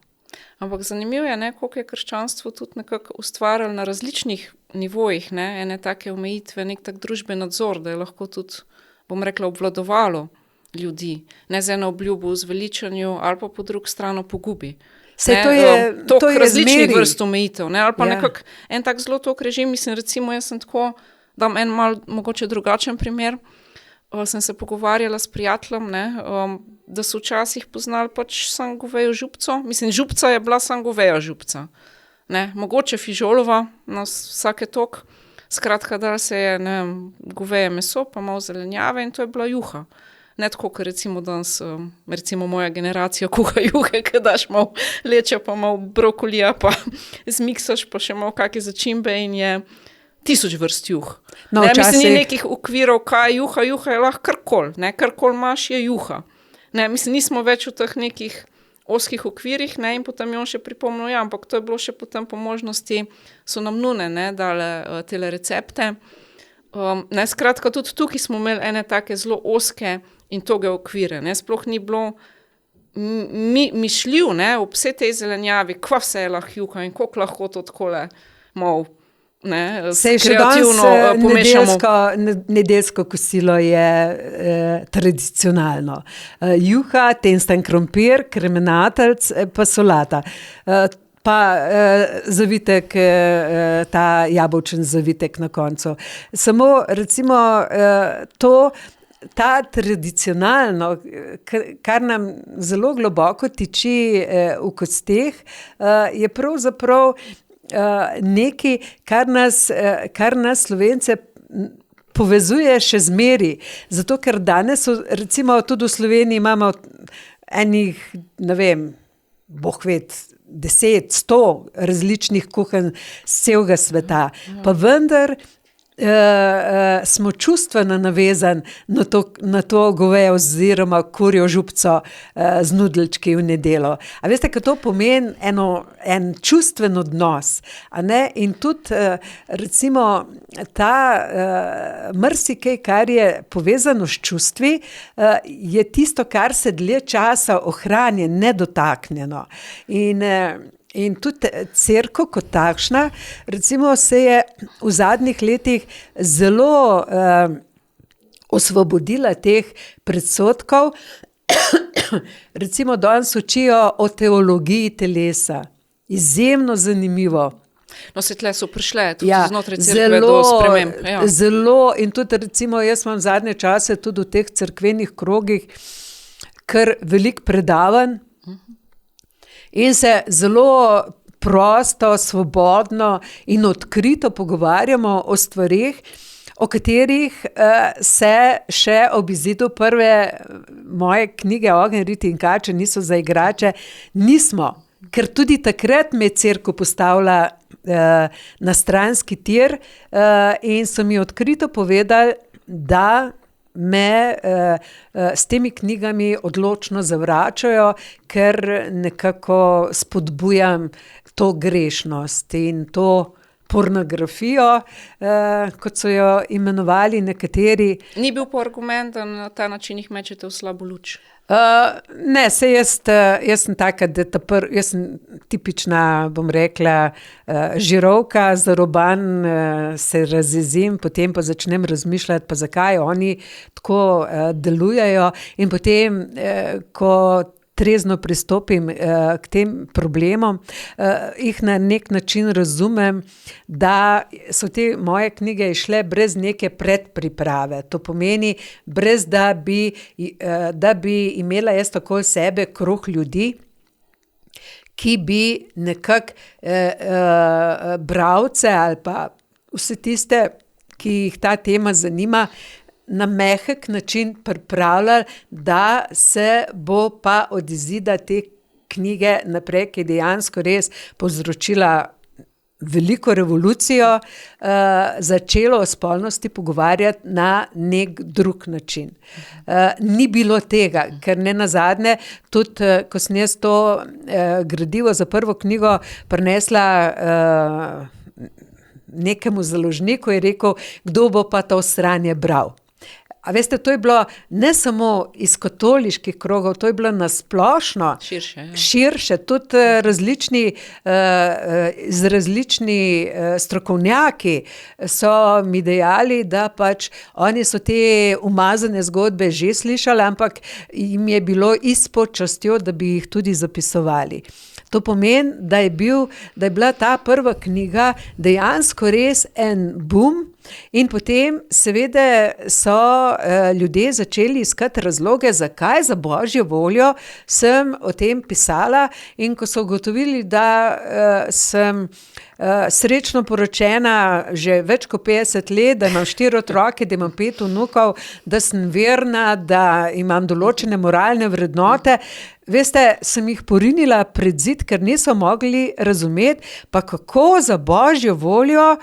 Ampak zanimivo je, koliko je krščanstvo tudi nekako ustvarjalo na različnih nivojih, ene take omejitve, nek tak družben nadzor, da je lahko tudi, bom rekla, obvladovalo ljudi, ne z eno obljubo v zveličanju ali pa po drugi strani pogubi. To je različnih vrst omejitev, ali pa nekako en tak zelo tok režim, mislim, recimo, jaz sem tako, dam en mal mogoče drugačen primer, sem se pogovarjala s prijateljem, ne, da so včasih poznali pač samo govejo župco. Mislim, župca je bila samo goveja župca. Ne, mogoče fižolova na vsake tok. Skratka, dal se je, ne vem, goveje meso, pa malo zelenjave in to je bila juha. Ne tako, ker recimo danes, recimo moja generacija kuha juhe, ker daš malo leča, pa malo brokolija, pa zmiksaš, pa še malo kakšne začimbe in je 1000 vrst juh. No, ne, mislim, ni nekih okvirov, kaj juha je lahko karkoli, ne, karkoli imaš je juha. Ne, mislim, nismo več v teh nekih ozkih okvirih, ne, in potem jo še pripomnil, ja, ampak to je bilo še potem po možnosti, so nam nune, ne, dale tele recepte. Ne, skratka, tudi tukaj smo imeli ene take zelo ozke in toge okvire, ne, sploh ni bilo mišljiv, ne, ob vse tej zelenjavi, kva vse je lahko juha in koliko lahko to takole malo, ne, kreativno pomešamo. Nedeljsko kosilo je tradicionalno. Juha, testen krompir, kremenateljc, pa solata. Pa zavitek, ta jabolčen zavitek na koncu. Samo recimo ta tradicionalno, kar nam zelo globoko tiči v kosteh, je pravzaprav nekaj, kar nas Slovence povezuje še zmeri. Zato, ker danes, recimo tudi v Sloveniji imamo enih, ne vem, boh ved, 10, 100 različnih kuhinj z celega sveta. Pa vendar smo čustveno navezani na to govejo oziroma kurjo župco z nudeljčki v nedeljo. A veste, kaj to pomeni en čustven odnos, a ne? In tudi recimo ta marsikaj, kar je povezano s čustvi, je tisto, kar se dlje časa ohranja nedotaknjeno. In tudi cerkev kot takšna, recimo se je v zadnjih letih zelo osvobodila teh predsodkov. Recimo danes učijo o teologiji telesa. Izjemno zanimivo. No, se tle so prišle tudi znotraj cerkve do sprememb. Ja. Zelo, in tudi recimo jaz imam zadnje čase tudi v teh cerkvenih krogih kar veliko predavanj. In se zelo prosto, svobodno in odkrito pogovarjamo o stvareh, o katerih se še ob izidu prve moje knjige Ogenj, rit in kače niso za igrače, nismo. Ker tudi takrat me je cerkev postavila na stranski tir in so mi odkrito povedali, da me s temi knjigami odločno zavračajo, ker nekako spodbujam to grešnost in to pornografijo, kot so jo imenovali nekateri. Ni bil pa argument, da na ta način jih mečete v slabo luč? Ne, jaz sem taka, jaz sem tipična, bom rekla, žirovka, zaroban, se razjezim, potem pa začnem razmišljati, pa zakaj oni tako delujejo, in potem, ko trezno pristopim k tem problemom, jih na nek način razumem, da so te moje knjige išle brez neke predpriprave. To pomeni, brez da bi imela jaz okoli sebe krog ljudi, ki bi nekako bralce ali pa vse tiste, ki jih ta tema zanima, na mehek način pripravljali, da se bo pa od izida te knjige naprej, ki je dejansko res povzročila veliko revolucijo, začelo o spolnosti pogovarjati na nek drug način. Ni bilo tega, ker nenazadnje, tudi ko sem jaz to gradivo za prvo knjigo prinesla nekemu založniku, je rekel, kdo bo pa to sranje bral. A veste, to je bilo ne samo iz katoliških krogov, to je bilo nasplošno širše, tudi različni strokovnjaki so mi dejali, da pač oni so te umazane zgodbe že slišali, ampak jim je bilo izpod častjo, da bi jih tudi zapisovali. To pomeni, da je bila ta prva knjiga dejansko res en boom, In potem seveda so ljudje začeli iskati razloge, zakaj za božjo voljo sem o tem pisala, in ko so ugotovili, da sem srečno poročena že več kot 50 let, da imam 4 otroke, da imam 5 vnukov, da sem verna, da imam določene moralne vrednote, veste, sem jih porinila pred zid, ker niso mogli razumeti, pa kako za božjo voljo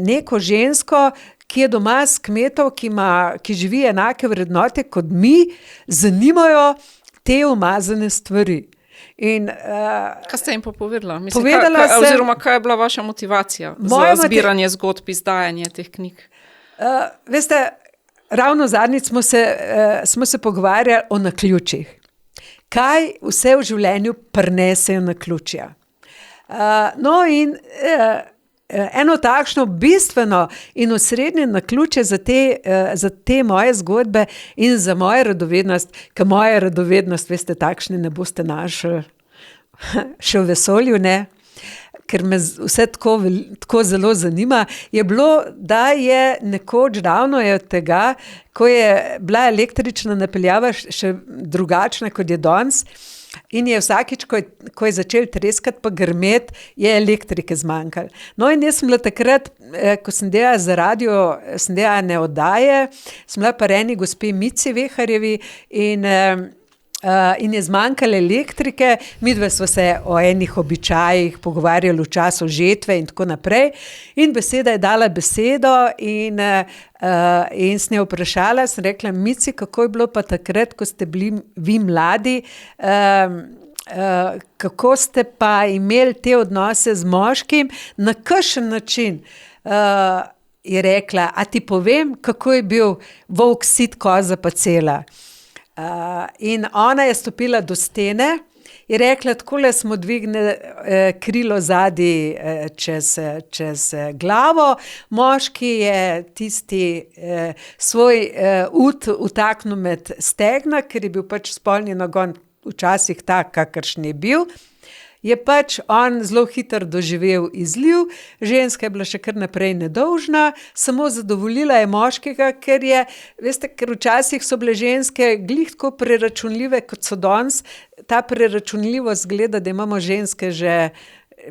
neko žensko, ki je doma s kmetov, ki živi enake vrednote kot mi, zanimajo te umazane stvari. In, kaj ste jim pa povedala? Oziroma, kaj je bila vaša motivacija za zbiranje zgodb, izdajanje teh knjig? Veste, ravno zadnjič smo se pogovarjali o naključjih. Kaj vse v življenju prinesejo naključja. No, in eno takšno bistveno in osrednje naključje za te moje zgodbe in za mojo radovednost, ker moja radovednost, veste, takšne ne boste našli še v vesolju, ne, ker me vse tako zelo zanima, je bilo, da je nekoč davno je od tega, ko je bila električna napeljava še drugačna, kot je danes, in je vsakič, ko je začel treskati pa grmeti, je elektrike zmanjkalo. No, in jaz sem bila takrat, ko sem delala za radio, sem delala ene oddaje, sem bila pa eni gospe Mici Veharjevi in je zmanjkalo elektrike, midva sva se o enih običajih pogovarjali v času žetve in tako naprej, in beseda je dala besedo in sem jo vprašala, sem rekla: Mici, kako je bilo pa takrat, ko ste bili vi mladi, kako ste pa imeli te odnose z moškim, na kakšen način? Je rekla: a ti povem, kako je bil volk sit, koza pa cela? In ona je stopila do stene, je rekla: takole smo dvignili krilo zadaj čez glavo, moški je tisti svoj ud vtaknil med stegna, ker je bil pač spolni nagon včasih tak, kakršen je bil. Je pač on zelo hitro doživel izliv, ženska je bila še kar naprej nedolžna, samo zadovoljila je moškega, ker včasih so bile ženske glih tako preračunljive, kot so danes. Ta preračunljivost gleda, da imamo ženske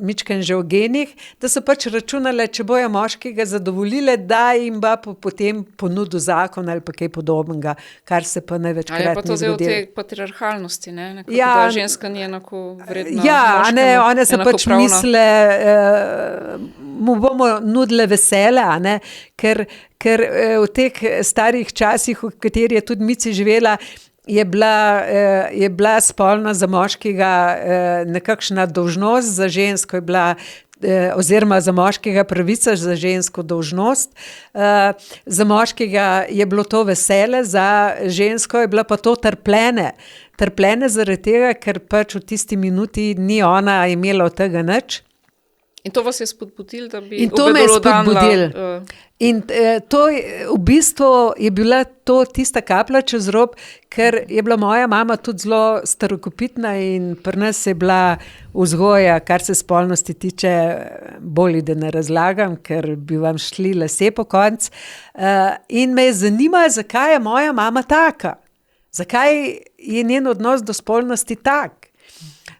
mičken že v genih, da so pač računale, če bojo moškega zadovoljile, da jim ba potem ponudil zakon ali pa kaj podobnega, kar se pa največkrat ni zgodilo. A je pa to zdaj v tej patriarhalnosti, ne? Nekako, da ženska ni enako vredna moškemu, ne, one se pač misle, mu bomo nudile vesele, a ne, ker v teh starih časih, v kateri je tudi Mici živela, je bila spolna za moškega nekakšna dolžnost, za žensko je bila, oziroma za moškega pravica, za žensko dolžnost. Za moškega je bilo to vesele, za žensko je bila pa to trpljenje. Trpljenje zaradi tega, ker pač v tisti minuti ni ona imela od tega nič. In to vas je spodbudilo, da bi in to me je spodbudilo. In to v bistvu je bila to tista kaplja čez rob, ker je bila moja mama tudi zelo starokopitna in pri nas je bila vzgoja, kar se spolnosti tiče, bolje, da ne razlagam, ker bi vam šli lase po konc. In me je zanimalo, zakaj je moja mama taka. Zakaj je njen odnos do spolnosti tak.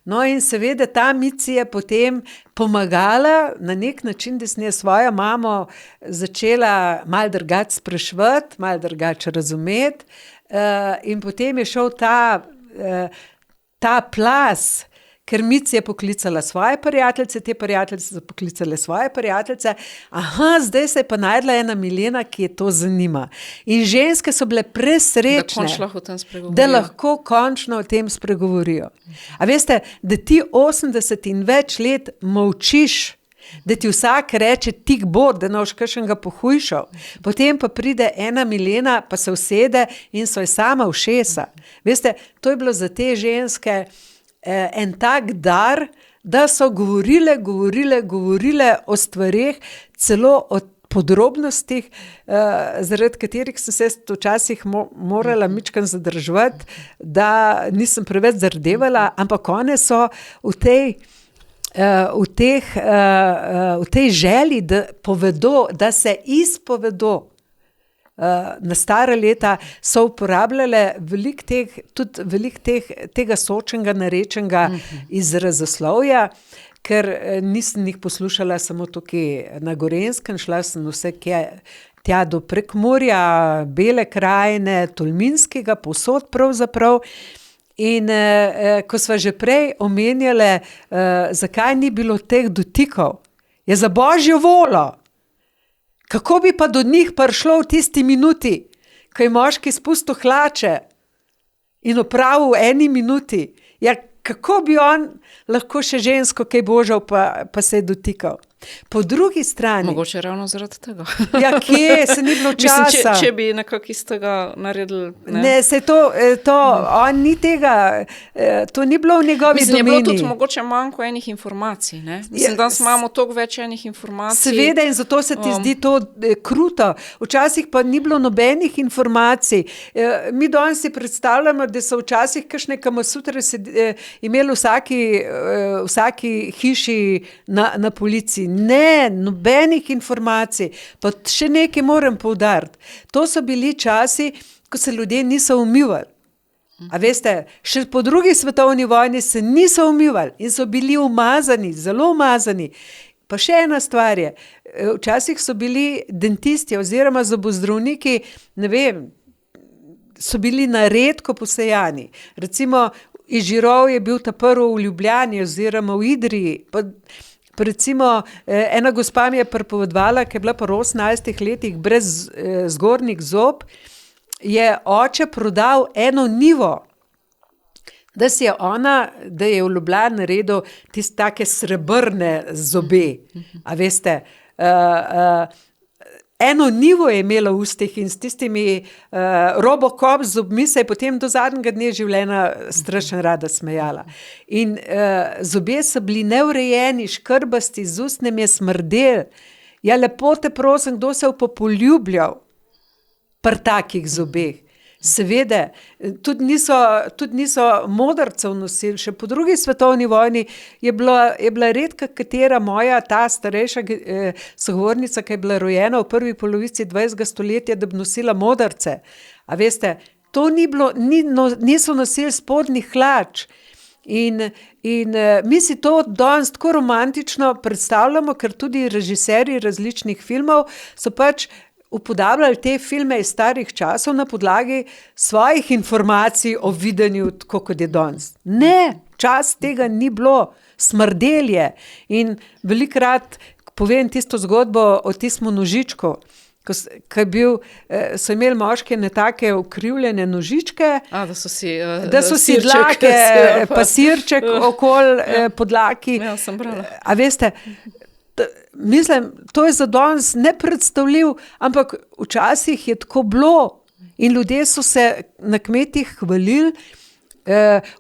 No, in seveda ta Mici je potem pomagala na nek način, da sem je svojo mamo začela malo drugače spraševati, malo drugače razumeti, in potem je šel ta plaz, ker Mici je poklicala svoje prijateljice, te prijateljice so poklicale svoje prijateljice, zdaj se je pa našla ena Milena, ki je to zanima. In ženske so bile presrečne, da lahko končno o tem spregovorijo. A veste, da ti 80 in več let molčiš, da ti vsak reče tik bo, da ne boš kakšnega pohujšal. Potem pa pride ena Milena, pa se usede in so ji sama ušesa. Veste, to je bilo za te ženske en tak dar, da so govorile o stvareh, celo o podrobnostih, zaradi katerih sem se včasih morala mičkeno zadrževati, da nisem preveč zardevala, ampak one so v tej v tej želji, da povedo, da se izpovedo, na stara leta so uporabljale veliko tega sočnega, narečenega izrazoslovja, ker nisem jih poslušala samo tukaj na Gorenjskem, šla sem vse tja do Prekmurja, Bele krajine, Tolminskega, povsod pravzaprav. In ko sva že prej omenjale, zakaj ni bilo teh dotikov, je za božjo voljo. Kako bi pa do njih prišlo v tisti minuti, ko je moški spustil hlače in opravil v 1 minuti? Ja, kako bi on lahko še žensko kaj božal, pa se je dotikal? Po drugi strani... Mogoče ravno zaradi tega. Ja, kje? Se ni bilo časa. Mislim, če bi nekako iz tega naredili... Ne, se on ni tega, to ni bilo v njegovi domeni. Mislim, je bilo tudi mogoče manjko enih informacij, ne? Mislim, danes imamo toliko več enih informacij. Seveda, in zato se ti zdi to kruto. Včasih pa ni bilo nobenih informacij. Mi danes si predstavljamo, da so včasih kakšne kamasutre imeli vsaki hiši na policiji. Ne, nobenih informacij. Pa še nekaj moram poudariti. To so bili časi, ko se ljudje niso umivali. A veste, še po drugi svetovni vojni se niso umivali in so bili umazani, zelo umazani. Pa še ena stvar je, včasih so bili dentisti oziroma zobozdravniki, ne vem, so bili na redko posejani. Recimo, iz Žirov je bil ta prvi v Ljubljani oziroma v Idriji, pa recimo, ena gospa mi je pripovedovala, ki je bila pa v 18 letih brez zgornjih zob, je oče prodal eno njivo, da je v Ljubljani naredil tiste take srebrne zobe. A veste, eno njivo je imela v ustih in s tistimi Robocop zobmi se je potem do zadnjega dne življenja strašno rada smejala. In zobje so bili neurejeni, škrbasti, z ustnem je smrdel. Ja, lepo te prosim, kdo se je popoljubljal pri takih zobeh? Seveda, tudi niso modrcev nosili. Še po drugi svetovni vojni je bila redka katera moja, ta starejša sogovornica, ki je bila rojena v prvi polovici 20. stoletja, da bi nosila modrce. A veste, to niso nosili spodnjih hlač. In mi si to danes tako romantično predstavljamo, ker tudi režiserji različnih filmov so pač upodabljali te filme iz starih časov na podlagi svojih informacij o videnju, tako kot je danes. Ne, čas tega ni bilo, smrdelje. In velikokrat povem tisto zgodbo o tistem nožičku, ko je bil, so imeli moški ne take ukrivljene nožičke, da so si dlake, pa sirček okoli podlaki. Ja, sem brala. A veste, mislim, to je za danes nepredstavljiv, ampak včasih je tako bilo in ljudje so se na kmetih hvalili,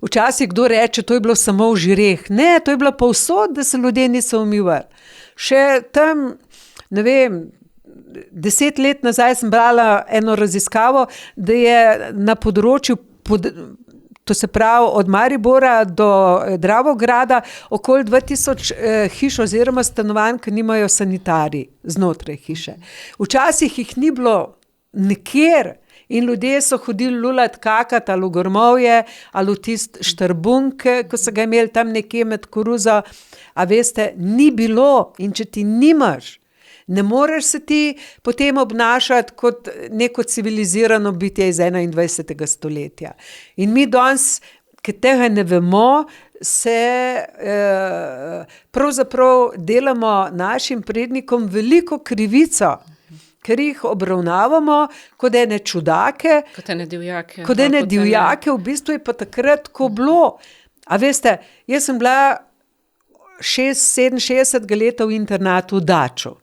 včasih kdo reče, to je bilo samo v Žireh. Ne, to je bilo povsod, da se ljudje niso umivali. Še tam, ne vem, 10 let nazaj sem brala eno raziskavo, da je na področju to se pravi od Maribora do Dravograda okoli 2000 hiš oziroma stanovanj, ki nimajo sanitarij znotraj hiše. Včasih jih ni bilo nikjer in ljudje so hodili lulat kakat ali v grmovje ali v tist štrbunk, ko so ga imeli tam nekje med koruzo. A veste, ni bilo in če ti nimaš, ne moreš se ti potem obnašati kot neko civilizirano bitje iz 21. stoletja. In mi danes, ki tega ne vemo, se pravzaprav delamo našim prednikom veliko krivico, ker jih obravnavamo kot ene čudake, kot ene divjake. Kot ene divjake, v bistvu je pa takrat, ko bilo. A veste, jaz sem bila 67 leta v internatu v Daču.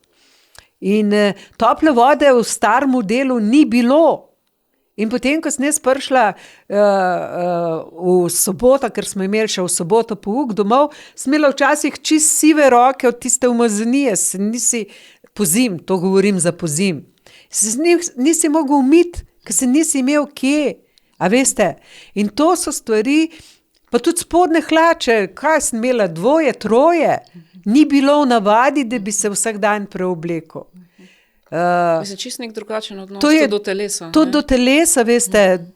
In tople vode v starem delu ni bilo. In potem, ko sem jaz prišla v soboto, ker smo imeli še v soboto pouk domov, sem imela včasih čist sive roke od tiste umazanije, pozim, to govorim za pozim. Nisi mogel umiti, ker se nisi imel kje. A veste? In to so stvari, Pa tudi spodnje hlače, kaj sem imela, 2, 3, ni bilo v navadi, da bi se vsak dan preoblekel. Mislim, čisto nek drugačen odnos To je- do telesa. To ne. do telesa, veste,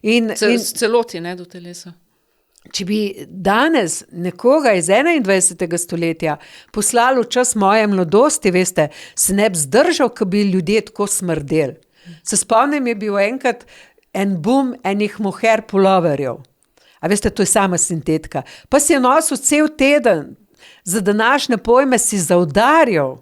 in Celoti, ne, do telesa. če bi danes nekoga iz 21. stoletja poslali v čas moje mladosti, veste, se ne bi zdržal, ko bi ljudje tako smrdeli. Se spomnim, je bil enkrat en boom enih mohair puloverjev. A veste, to je sama sintetika. Pa si je nosil cel teden, za današnje pojme si zaudarjal.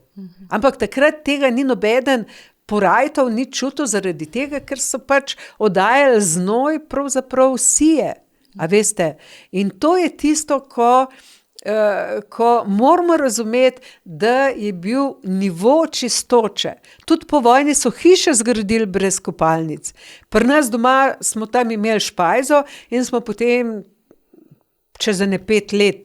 Ampak takrat tega ni nobeden porajtov ni čutil zaradi tega, ker so pač oddajali znoj pravzaprav sije. A veste, in to je tisto, ko moramo razumeti, da je bil nivo čistoče. Tudi po vojni so hiše zgradili brez kopalnic. Pri nas doma smo tam imeli špajzo in smo potem čez 5 let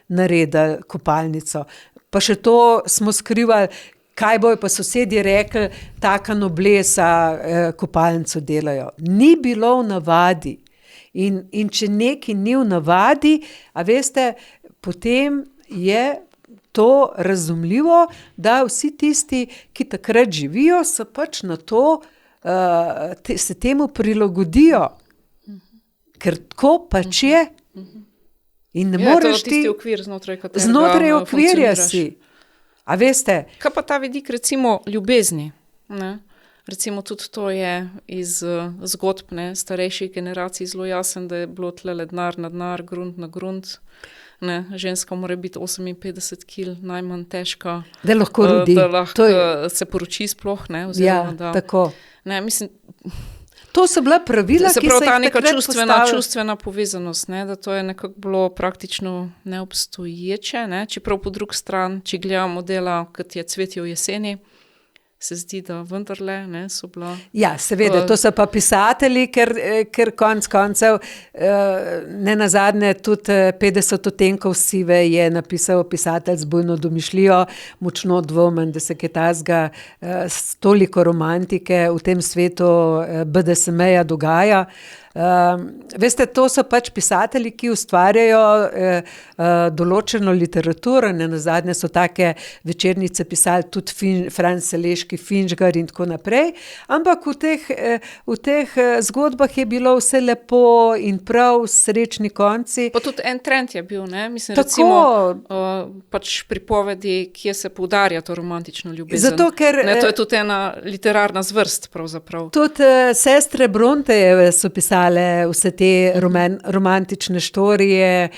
naredili kopalnico. Pa še to smo skrivali, kaj bojo pa sosedje rekli, taka noblesa kopalnico delajo. Ni bilo v navadi. In če nekaj ni v navadi, a veste, potem je to razumljivo, da vsi tisti, ki takrat živijo, so pač na to, se temu prilagodijo. Ker tako pač je. In ne moreš to je tisti ti okvir, znotraj katerega znotraj okvirja funkcioniraš. si. A veste, Kaj pa ta vidik recimo ljubezni? Ne? Recimo tudi to je iz zgodb starejših generacij zelo jasen, da je bilo tlele denar na denar, grunt na grunt. Ne? Ženska mora biti 58 kil, najmanj težka, da lahko rodi. da lahko To je, se poroči sploh. Ne? ja, Oziroma, da, tako. ne, mislim, To so bila pravila, se ki pravi so ta jih neka takrat čustvena, postavili. čustvena povezanost, ne? Da to je nekako bilo praktično neobstoječe, ne? Čeprav po drugi strani, če gledamo dela, kot je Cvetje v jeseni, se zdi, da vendarle so bila. Ja, seveda, to so pa pisatelji, ker konec koncev, ne nazadnje tudi 50 odtenkov sive je napisal pisatelj z bujno domišljijo, močno dvomim, da se kaj takega s toliko romantike v tem svetu BDSM-ja dogaja. Veste, to so pač pisatelji, ki ustvarjajo določeno literaturo, ne nazadnje so take večernice pisali tudi Franc Saleški, Finžgar in tako naprej, ampak v teh zgodbah je bilo vse lepo in prav, srečni konci. Pa tudi en trend je bil, ne? Mislim, Tako. recimo pač pripovedi, kje se poudarja to romantično ljubezen. Zato, ker Ne, to je tudi ena literarna zvrst pravzaprav. tudi sestre Brontejeve so pisale vse te romantične štorije,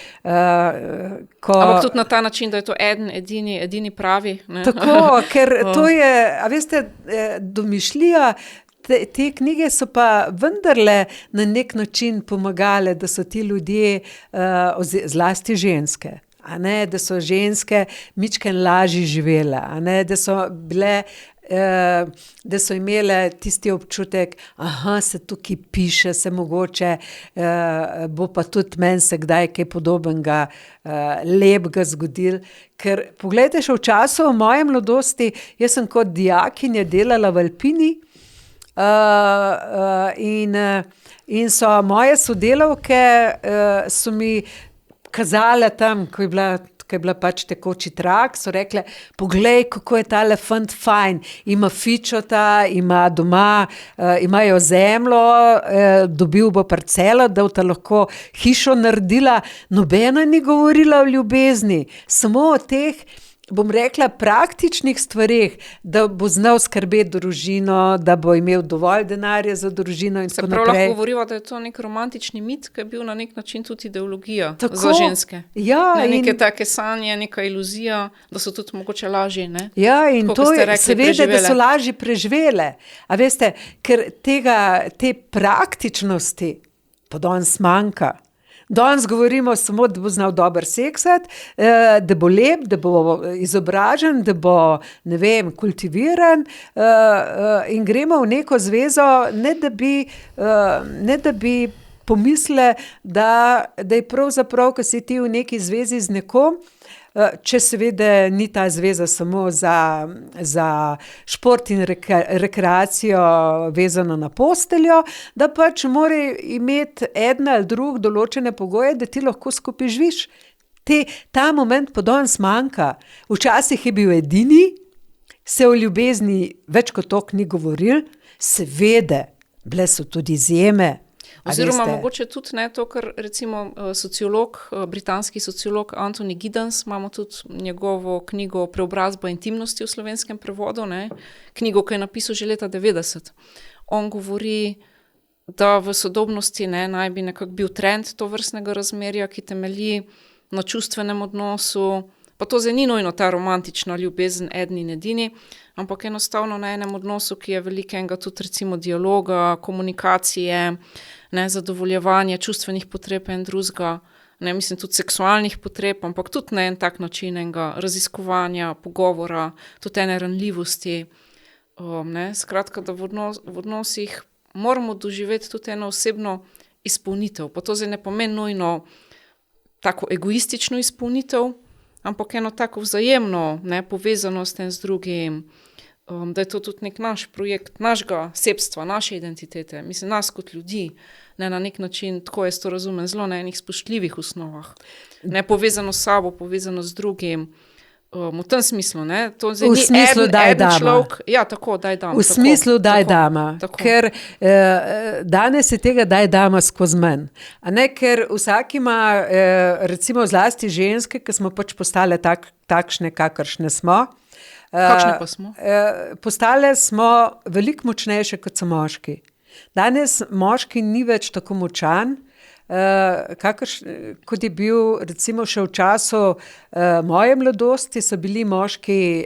Ampak tudi na ta način, da je to edini pravi. Ne? Tako, ker to je, a veste, domišljija, te knjige so pa vendarle na nek način pomagale, da so ti ljudje, zlasti ženske, a ne, da so ženske mičken lažje živele, a ne, da so bile, da so imele tisti občutek, se tukaj piše, se mogoče bo pa tudi meni se kdaj kaj podobnega lepega zgodil. Ker poglejte, še v času moje mladosti, jaz sem kot dijakinja delala v Alpini, in so moje sodelavke so mi kazale tam, ko je bila pač tekoči trak, so rekle, poglej, kako je tale fant fajn, ima fičota, ima doma, imajo zemljo, dobil bo parcelo, da bo ta lahko hišo naredila, nobena ni govorila o ljubezni, samo o teh, bom rekla, praktičnih stvareh, da bo znal skrbeti družino, da bo imel dovolj denarja za družino in Se tako prav naprej. lahko govoriva, da je to nek romantični mit, ki je bil na nek način tudi ideologija Tako. za ženske. Ja, Ne, in neke take sanje, neka iluzija, da so tudi mogoče lažje, ne? ja, in Tako, to kot ste je rekli, seveda, da preživele. so lažje preživele. A veste, ker te praktičnosti pa danes manjka. Danes govorimo samo, da bo znal dobro seksati, da bo lep, da bo izobražen, da bo, ne vem, kultiviran, in gremo v neko zvezo, ne da bi pomisle, da je pravzaprav, ko si ti v neki zvezi z nekom, če seveda ni ta zveza samo za šport in rekreacijo vezano na posteljo, da pač mora imeti eden ali drug določene pogoje, da ti lahko skupaj živiš. Ta moment pa danes manjka. Včasih je bil edini, se o ljubezni več kot toliko ni govoril, seveda, bile so tudi izjeme. Oziroma mogoče tudi ne to, kar recimo sociolog, britanski sociolog Anthony Giddens, imamo tudi njegovo knjigo Preobrazba intimnosti v slovenskem prevodu, ne, knjigo, ki je napisal že leta 90. On govori, da v sodobnosti naj bi nekako bil trend tovrstnega razmerja, ki temelji na čustvenem odnosu, pa to zdaj ni nujno ta romantična ljubezen eden in edini, ampak enostavno na enem odnosu, ki je velikega tudi recimo dialoga, komunikacije, zadovoljevanje čustvenih potreb in drugega, mislim tudi seksualnih potreb, ampak tudi na en tak način enega raziskovanja, pogovora, tudi ene ranljivosti. Skratka, da v odnosih moramo doživeti tudi eno osebno izpolnitev. Pa to zdaj ne pomeni nujno tako egoistično izpolnitev, ampak eno tako vzajemno povezanost en z drugim, da je to tudi nek naš projekt, našega sebstva, naše identitete, mislim, nas kot ljudi, na nek način, tako jaz to razumem, zelo na enih spoštljivih osnovah. Povezano s sabo, povezano z drugim, v tem smislu, to zdaj ni smislu, eden človek. Ja, tako, daj dama. V smislu, daj dama, ker danes je tega daj dama skozi manj. Ker vsak ima, recimo zlasti ženske, ki smo pač postale takšne, kakršne smo. Kakšne pa smo? Postale smo veliko močnejše, kot so moški. Danes moški ni več tako močan, kot je bil recimo še v času moje mladosti, so bili moški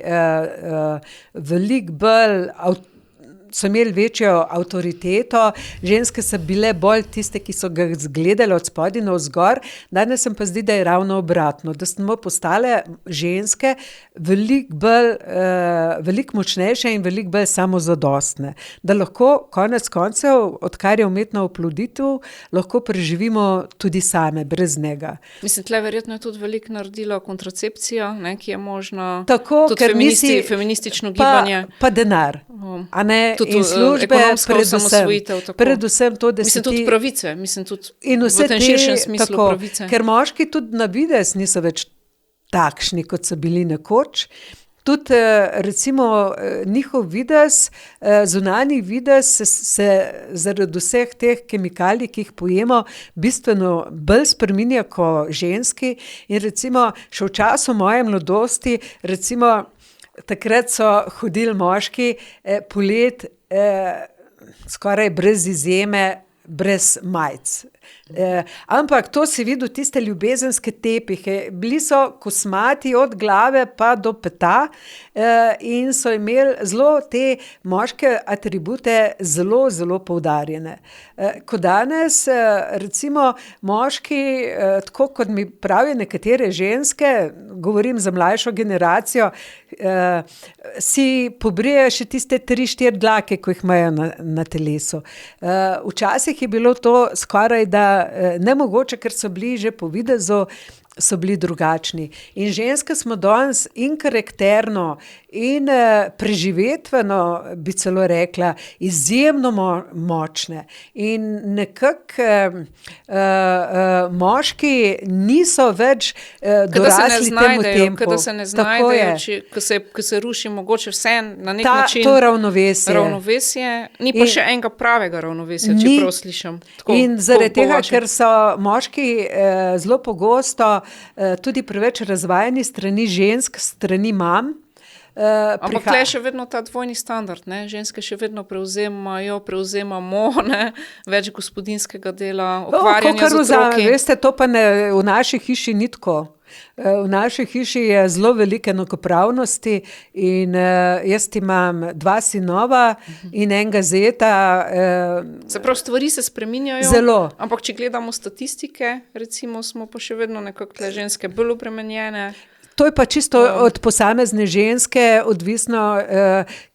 veliko bolj so imeli večjo avtoriteto, ženske so bile bolj tiste, ki so ga zgledale od spodaj navzgor, danes se pa zdi, da je ravno obratno, da smo postale ženske veliko močnejše in veliko bolj samozadostne, da lahko konec koncev, odkar je umetna oploditev, lahko preživimo tudi same, brez njega. Mislim, tle verjetno je tudi veliko naredila kontracepcija, ki je možna, tako, tudi feministično gibanje. Pa denar, a ne, in službe, predvsem to, da mislim, tudi pravice, mislim, tudi v tem širšem smislu tako, pravice. Ker moški tudi na videz niso več takšni, kot so bili nekoč. Tudi recimo njihov videz, zunanji videz se zaradi vseh teh kemikalij, ki jih pojemo, bistveno bolj spreminja kot ženski. In recimo še v času moje mladosti, recimo takrat so hodili moški polet skoraj brez izjeme, brez majic. Ampak to si videl tiste ljubezenske tepihe, bili so kosmati od glave pa do peta in so imeli zelo te moške atribute zelo, zelo poudarjene. Ko danes recimo moški, tako kot mi pravijo nekatere ženske, govorim za mlajšo generacijo, si pobrijejo še tiste 3-4 dlake, ko jih imajo na telesu. Včasih je bilo to skoraj da nemogoče, ker so bili že po videzu, so bili drugačni. In ženske smo danes in karakterno in preživetveno, bi celo rekla, izjemno močne. In nekako moški niso več dorasli temu tempu. Kada se ne znajdejo, ko se ruši mogoče vse na nek način. To ravnovesje. Ravnovesje, ni pa še enega pravega ravnovesja, čeprav slišim. Tako, in zaradi tega, ker so moški zelo pogosto tudi preveč razvajeni strani žensk, strani mam. Ampak tle je še vedno ta dvojni standard, ženske še vedno prevzemamo več gospodinjskega dela, ukvarjanja z otroki. Veste, to pa v naši hiši ni tako. V naši hiši je zelo veliko enakopravnosti in jaz imam 2 sinova in enega zeta. Se pravi, stvari se spreminjajo, zelo. Ampak če gledamo statistike, recimo, smo pa še vedno nekako ženske bolj obremenjene. To je pa čisto od posamezne ženske odvisno,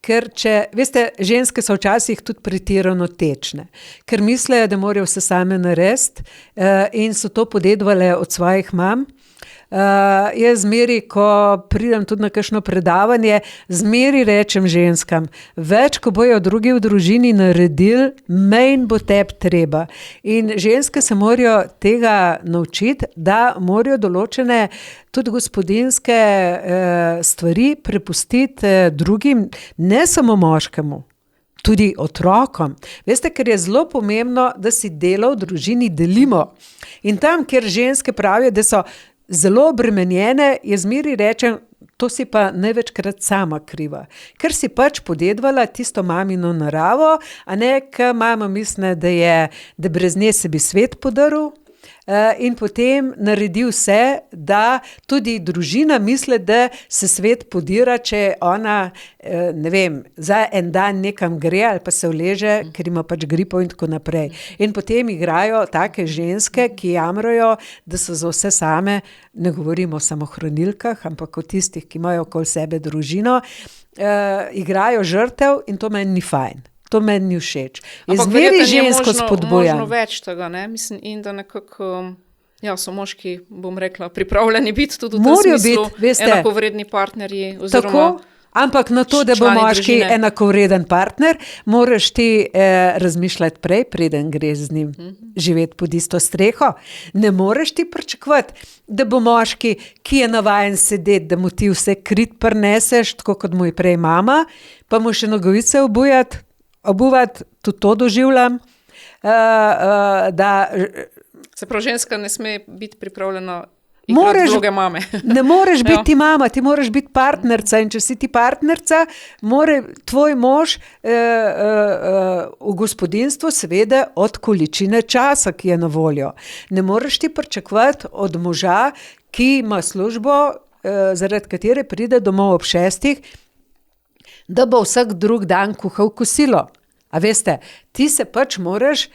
ker veste, ženske so včasih tudi pretirano tečne, ker mislijo, da morajo vse same narediti, in so to podedovale od svojih mam. Jaz zmeri, ko pridem tudi na kakšno predavanje, zmeri rečem ženskam, več, ko bojo drugi v družini naredili, manj bo tebi treba. In ženske se morajo tega naučiti, da morajo določene tudi gospodinjske stvari prepustiti drugim, ne samo moškemu, tudi otrokom. Veste, ker je zelo pomembno, da si delo v družini delimo. In tam, kjer ženske pravijo, da so zelo obremenjene, jaz zmeri rečem, to si pa največkrat sama kriva. Ker si pač podedovala tisto mamino naravo, a ne, ker mama misli, da brez nje se bi svet podaril, in potem naredi vse, da tudi družina misli, da se svet podira, če ona, ne vem, za en dan nekam gre ali pa se uleže, ker ima pač gripo in tako naprej. In potem igrajo take ženske, ki jamrajo, da so za vse same, ne govorimo samo o hranilkah, ampak o tistih, ki imajo okoli sebe družino, igrajo žrtev in to meni ni fajn. To meni ni všeč. Jaz zmeri žensko spodbujam. Možno več tega, ne? Mislim, in da nekako, so moški, bom rekla, pripravljeni biti tudi v tem smislu, enakovredni partnerji, oziroma tako, ampak na to, da bo moški enakovreden partner, moraš ti razmišljati prej, preden greš z njim živeti pod isto streho. Ne moreš ti pričakovati, da bo moški, ki je navajen sedeti, da mu ti vse krit prineseš, tako kot mu je prej mama, pa mu še nogavice obuvati, tudi to doživljam, da... Se pravi, ženska ne sme biti pripravljena igrati vloge mame. Ne moreš biti mama, ti moraš biti partnerca, in če si ti partnerca, mora tvoj mož v gospodinjstvu seveda od količine časa, ki je na voljo. Ne moreš ti pričakovati od moža, ki ima službo, zaradi katere pride domov ob 6, da bo vsak drug dan kuhal kosilo. A veste, ti se pač moraš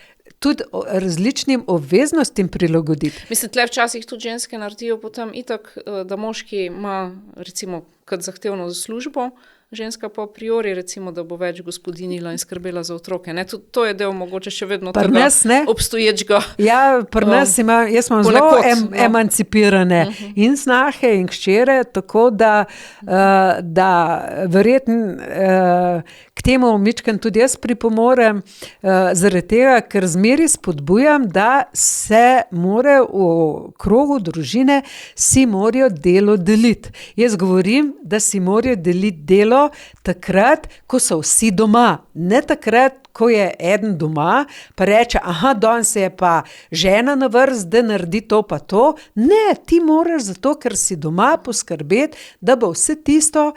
tudi različnim obveznostim prilagoditi. Mislim, tle včasih tudi ženske naredijo potem itak, da moški ima recimo kot zahtevno za službo, ženska pa a priori recimo, da bo več gospodinjila in skrbela za otroke. Ne? To je del mogoče še vedno tega obstoječega. Ja, pri nas jaz imam zelo emancipirane in snahe in hčere, tako da verjetno k temu mičkam tudi jaz pripomorem, zaradi tega, ker zmeri spodbujam, da se more v krogu družine si morajo delo deliti. Jaz govorim, da si morajo deliti delo takrat, ko so vsi doma. Ne takrat, ko je eden doma, pa reče, danes je pa žena na vrst, da naredi to pa to. Ne, ti moraš zato, ker si doma poskrbeti, da bo vse tisto,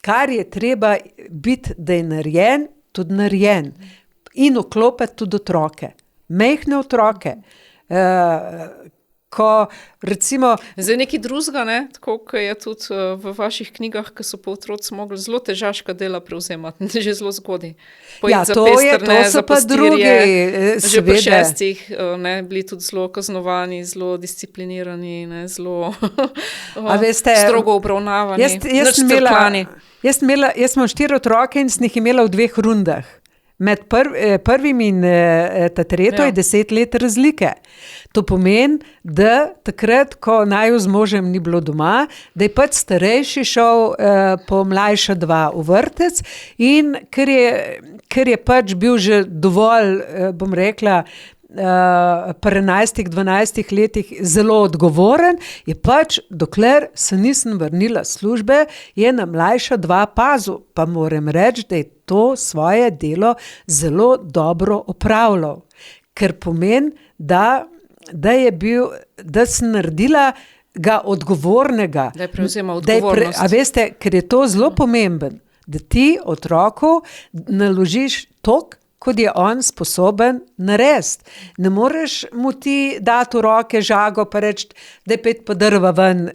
kar je treba biti, da je narejen, tudi narejen. In vklopiti tudi otroke. Majhne otroke. Ko recimo... Zdaj nekaj drugega, ne? Tako, ko je tudi v vaših knjigah, ko so pa otroci mogli zelo težaška dela prevzemati, že zelo zgodaj. To so pa drugi, že po 6, bili tudi zelo kaznovani, zelo disciplinirani, zelo strogo obravnavani. Jaz imam 4 otroke in sem jih imela v 2 rundah. Med prvim in tretjo je 10 let razlike. To pomeni, da takrat, ko naju z možem ni bilo doma, da je pač starejši šel po mlajša 2 v vrtec, in ker je pač bil že dovolj, bom rekla, pri 11-12 letih zelo odgovoren, je pač, dokler se nisem vrnila službe, je na mlajša 2 pazil. Pa moram reči, da je to svoje delo zelo dobro opravljal. Ker pomeni, da sem naredila ga odgovornega. Da je prevzemal odgovornost. A veste, ker je to zelo pomemben, da ti otroku naložiš toliko, kot je on sposoben narediti. Ne moreš mu ti dati v roke žago pa reči, da je pa drva ven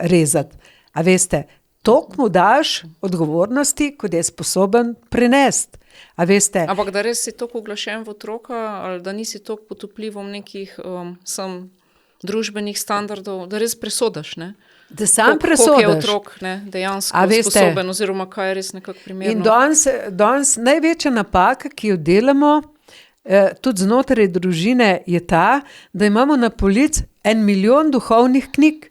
rezati. A veste, toliko mu daš odgovornosti, kot je sposoben prenesti. A veste? Ampak da res si toliko uglašen v otroka, ali da nisi toliko pod vplivom nekih družbenih standardov, da res presodiš, ne? Da sam Koliko je presodiš. otrok, ne, dejansko A veste. sposoben, oziroma kaj je res nekako primerno. In danes največja napaka, ki jo delamo, tudi znotraj družine, je ta, da imamo na polici 1 milijon duhovnih knjig,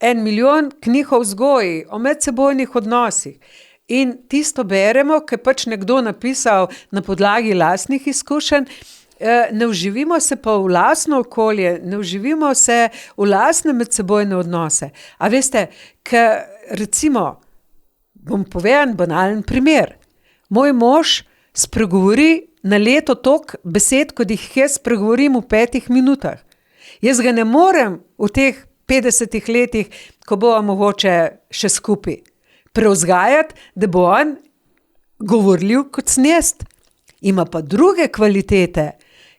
1 milijon knjig o vzgoji, o medsebojnih odnosih. In tisto beremo, ker pač nekdo napisal na podlagi lastnih izkušenj, ne vživimo se pa v lastno okolje, ne vživimo se v lastne medsebojne odnose. A veste, ker recimo, bom povedal banalen primer. Moj mož spregovori na leto toliko besed, kot jih jaz spregovorim v 5 minutah. Jaz ga ne morem v teh 50 letih, ko bova mogoče še skupaj, prevzgajati, da bo on govorljiv kot snest. Ima pa druge kvalitete,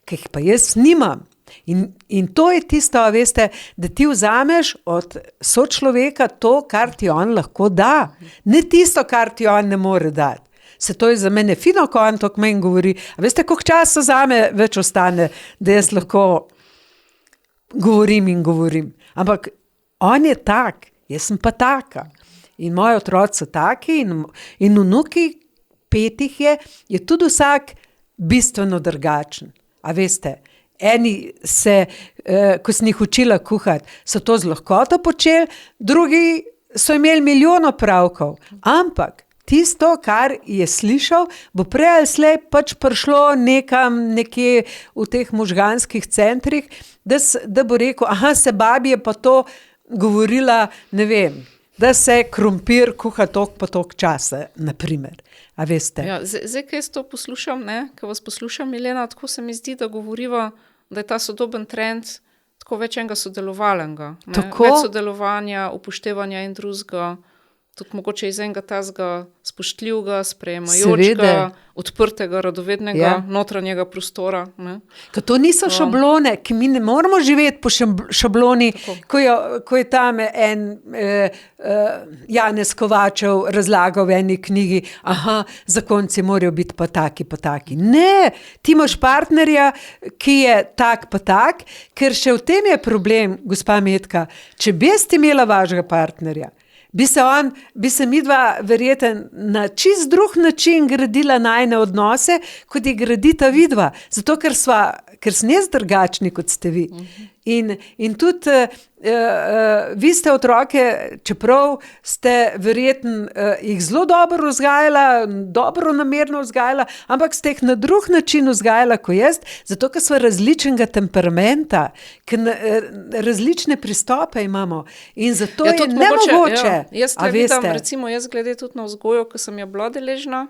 ki jih pa jaz nimam. In to je tisto, veste, da ti vzameš od sočloveka to, kar ti on lahko da. Ne tisto, kar ti on ne more dati. Se to je za mene fino, ko on to k meni govori. A veste, koliko časa zame več ostane, da jaz lahko govorim in govorim. Ampak on je tak, jaz sem pa taka. In moji otroci so taki in vnuki, 5 je tudi vsak bistveno drugačen. A veste, eni se, ko sem jih učila kuhati, so to z lahkoto počeli, drugi so imeli milijon opravkov. Ampak tisto, kar je slišal, bo prej ali slej pač prišlo nekam, nekje v teh možganskih centrih, da bo rekel, aha, se babi je pa to govorila, ne vem, da se krompir kuha toliko pa toliko časa, naprimer. A veste? Ja, zdaj, ko jaz to poslušam, ne, ko vas poslušam, Milena, tako se mi zdi, da govoriva, da je ta sodoben trend tako več enega sodelovalnega. Tako. Več sodelovanja, upoštevanja in drugega, tudi mogoče iz enega tazga spoštljivega, sprejemajočega, odprtega, radovednega, notranjega prostora. Ne. Ker to niso šablone, ki mi ne moramo živeti po šabloni, ko je tam Janez Kovačev razlagal v eni knjigi, aha, zakonci morajo biti pa taki, pa taki. Ne, ti imaš partnerja, ki je tak pa tak, ker še v tem je problem, gospa Metka, če bi jaz imela vašega partnerja, bi se midva verjeten na čist drug način gradila najine odnose, kot je gradita vidva. Zato, ker sem jaz drugačni, kot ste vi. In tudi vi ste otroke, čeprav ste verjetno jih zelo dobro vzgajala, dobro namerno vzgajala, ampak ste jih na drug način vzgajala kot jaz, zato ker smo različnega temperamenta, ker različne pristope imamo. In zato je nemogoče. Jaz vidim, recimo jaz glede tudi na vzgojo, ko sem jo bila deležna,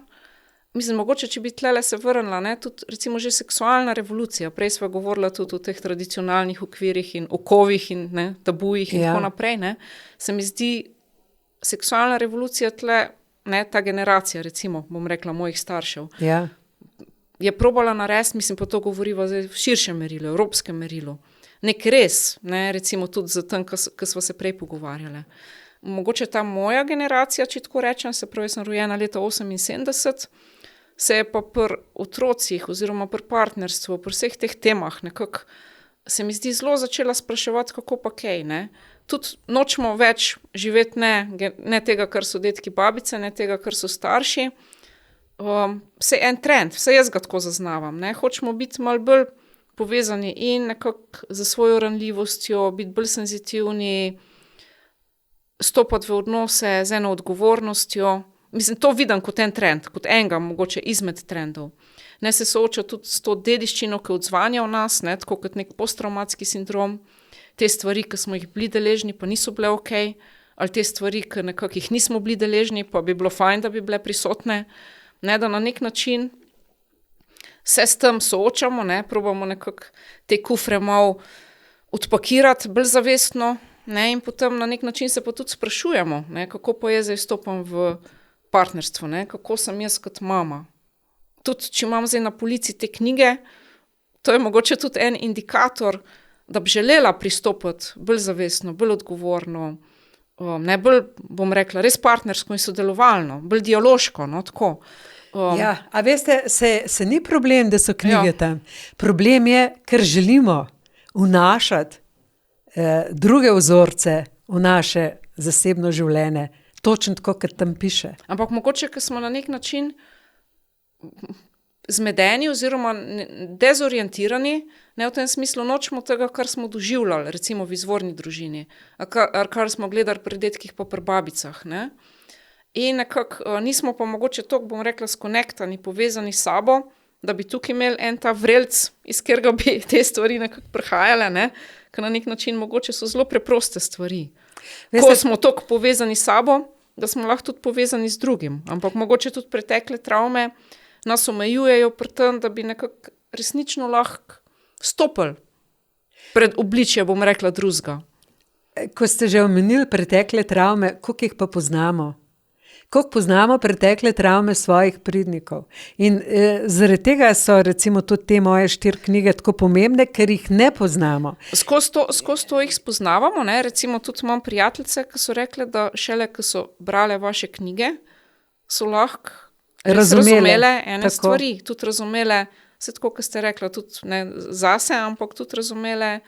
mislim, mogoče, če bi tlele se vrnila, ne, tudi recimo že seksualna revolucija, prej sva govorila tudi o teh tradicionalnih okvirih in okovih in ne, tabujih in tako naprej, ne, se mi zdi seksualna revolucija tle, ne, ta generacija, recimo, bom rekla, mojih staršev, je probala narediti, mislim, pa to govoriva zdaj v širšem merilu, evropskem merilu, nek res, ne, recimo tudi za tem, ko sva se prej pogovarjale. Mogoče ta moja generacija, če tako rečem, se pravi, sem rojena leta 78, se je pa pri otrocih oziroma pri partnerstvu, pri vseh teh temah nekako se mi zdi zelo začela spraševati, kako pa kaj, ne. Tudi nočemo več živeti ne tega, kar so dedki babice, ne tega, kar so starši. Vse en trend, vse jaz ga tako zaznavam, ne. Hočemo biti malo bolj povezani in nekako za svojo ranljivostjo, biti bolj senzitivni, stopati v odnose z eno odgovornostjo. Mislim, to vidim kot en trend, kot enega mogoče izmed trendov. Ne se sooča tudi s to dediščino, ki odzvanja v nas, ne, tako kot nek posttraumatski sindrom, te stvari, ki smo jih bili deležni, pa niso bile okej, ali te stvari, ki nekako jih nismo bili deležni, pa bi bilo fajn, da bi bile prisotne, ne, da na nek način se s tem soočamo, ne, probamo nekako te kufre malo odpakirati bolj zavestno, ne, in potem na nek način se pa tudi sprašujemo, ne, kako pa jaz zdaj vstopam v partnerstvo, ne, kako sem jaz kot mama. Tudi, če imam zdaj na polici te knjige, to je mogoče tudi en indikator, da bi želela pristopiti bolj zavestno, bolj odgovorno, ne bolj, bom rekla, res partnersko in sodelovalno, bolj dialoško, no, tako. A veste, se ni problem, da so knjige tam. Problem je, ker želimo vnašati druge vzorce v naše zasebno življenje, točno tako, kot tam piše. Ampak mogoče, ker smo na nek način zmedeni oziroma dezorientirani, ne v tem smislu nočemo tega, kar smo doživljali, recimo v izvorni družini, kar smo gledali pri dedkih pa pri babicah, ne. In nekako nismo pa mogoče toliko, bom rekla, skonektani, povezani s sabo, da bi tukaj imeli en ta vrelc, iz katerega bi te stvari nekako prihajale, ne, ker na nek način mogoče so zelo preproste stvari. Ko smo toliko povezani s sabo, da smo lahko tudi povezani z drugim, ampak mogoče tudi pretekle travme nas omejujejo pri tem, da bi nekako resnično lahko stopili pred obličje, bom rekla, drugega. Ko ste že omenili pretekle travme, koliko jih pa poznamo? Koliko poznamo pretekle travme svojih prednikov? In zaradi tega so recimo tudi te moje 4 knjige tako pomembne, ker jih ne poznamo. Skozi to jih spoznavamo, ne? Recimo tudi imam prijateljice, ki so rekle, da šele, ko so brale vaše knjige, so lahko razumele ene stvari, tudi razumele, se tako, kot ste rekla, tudi ne zase, ampak tudi razumele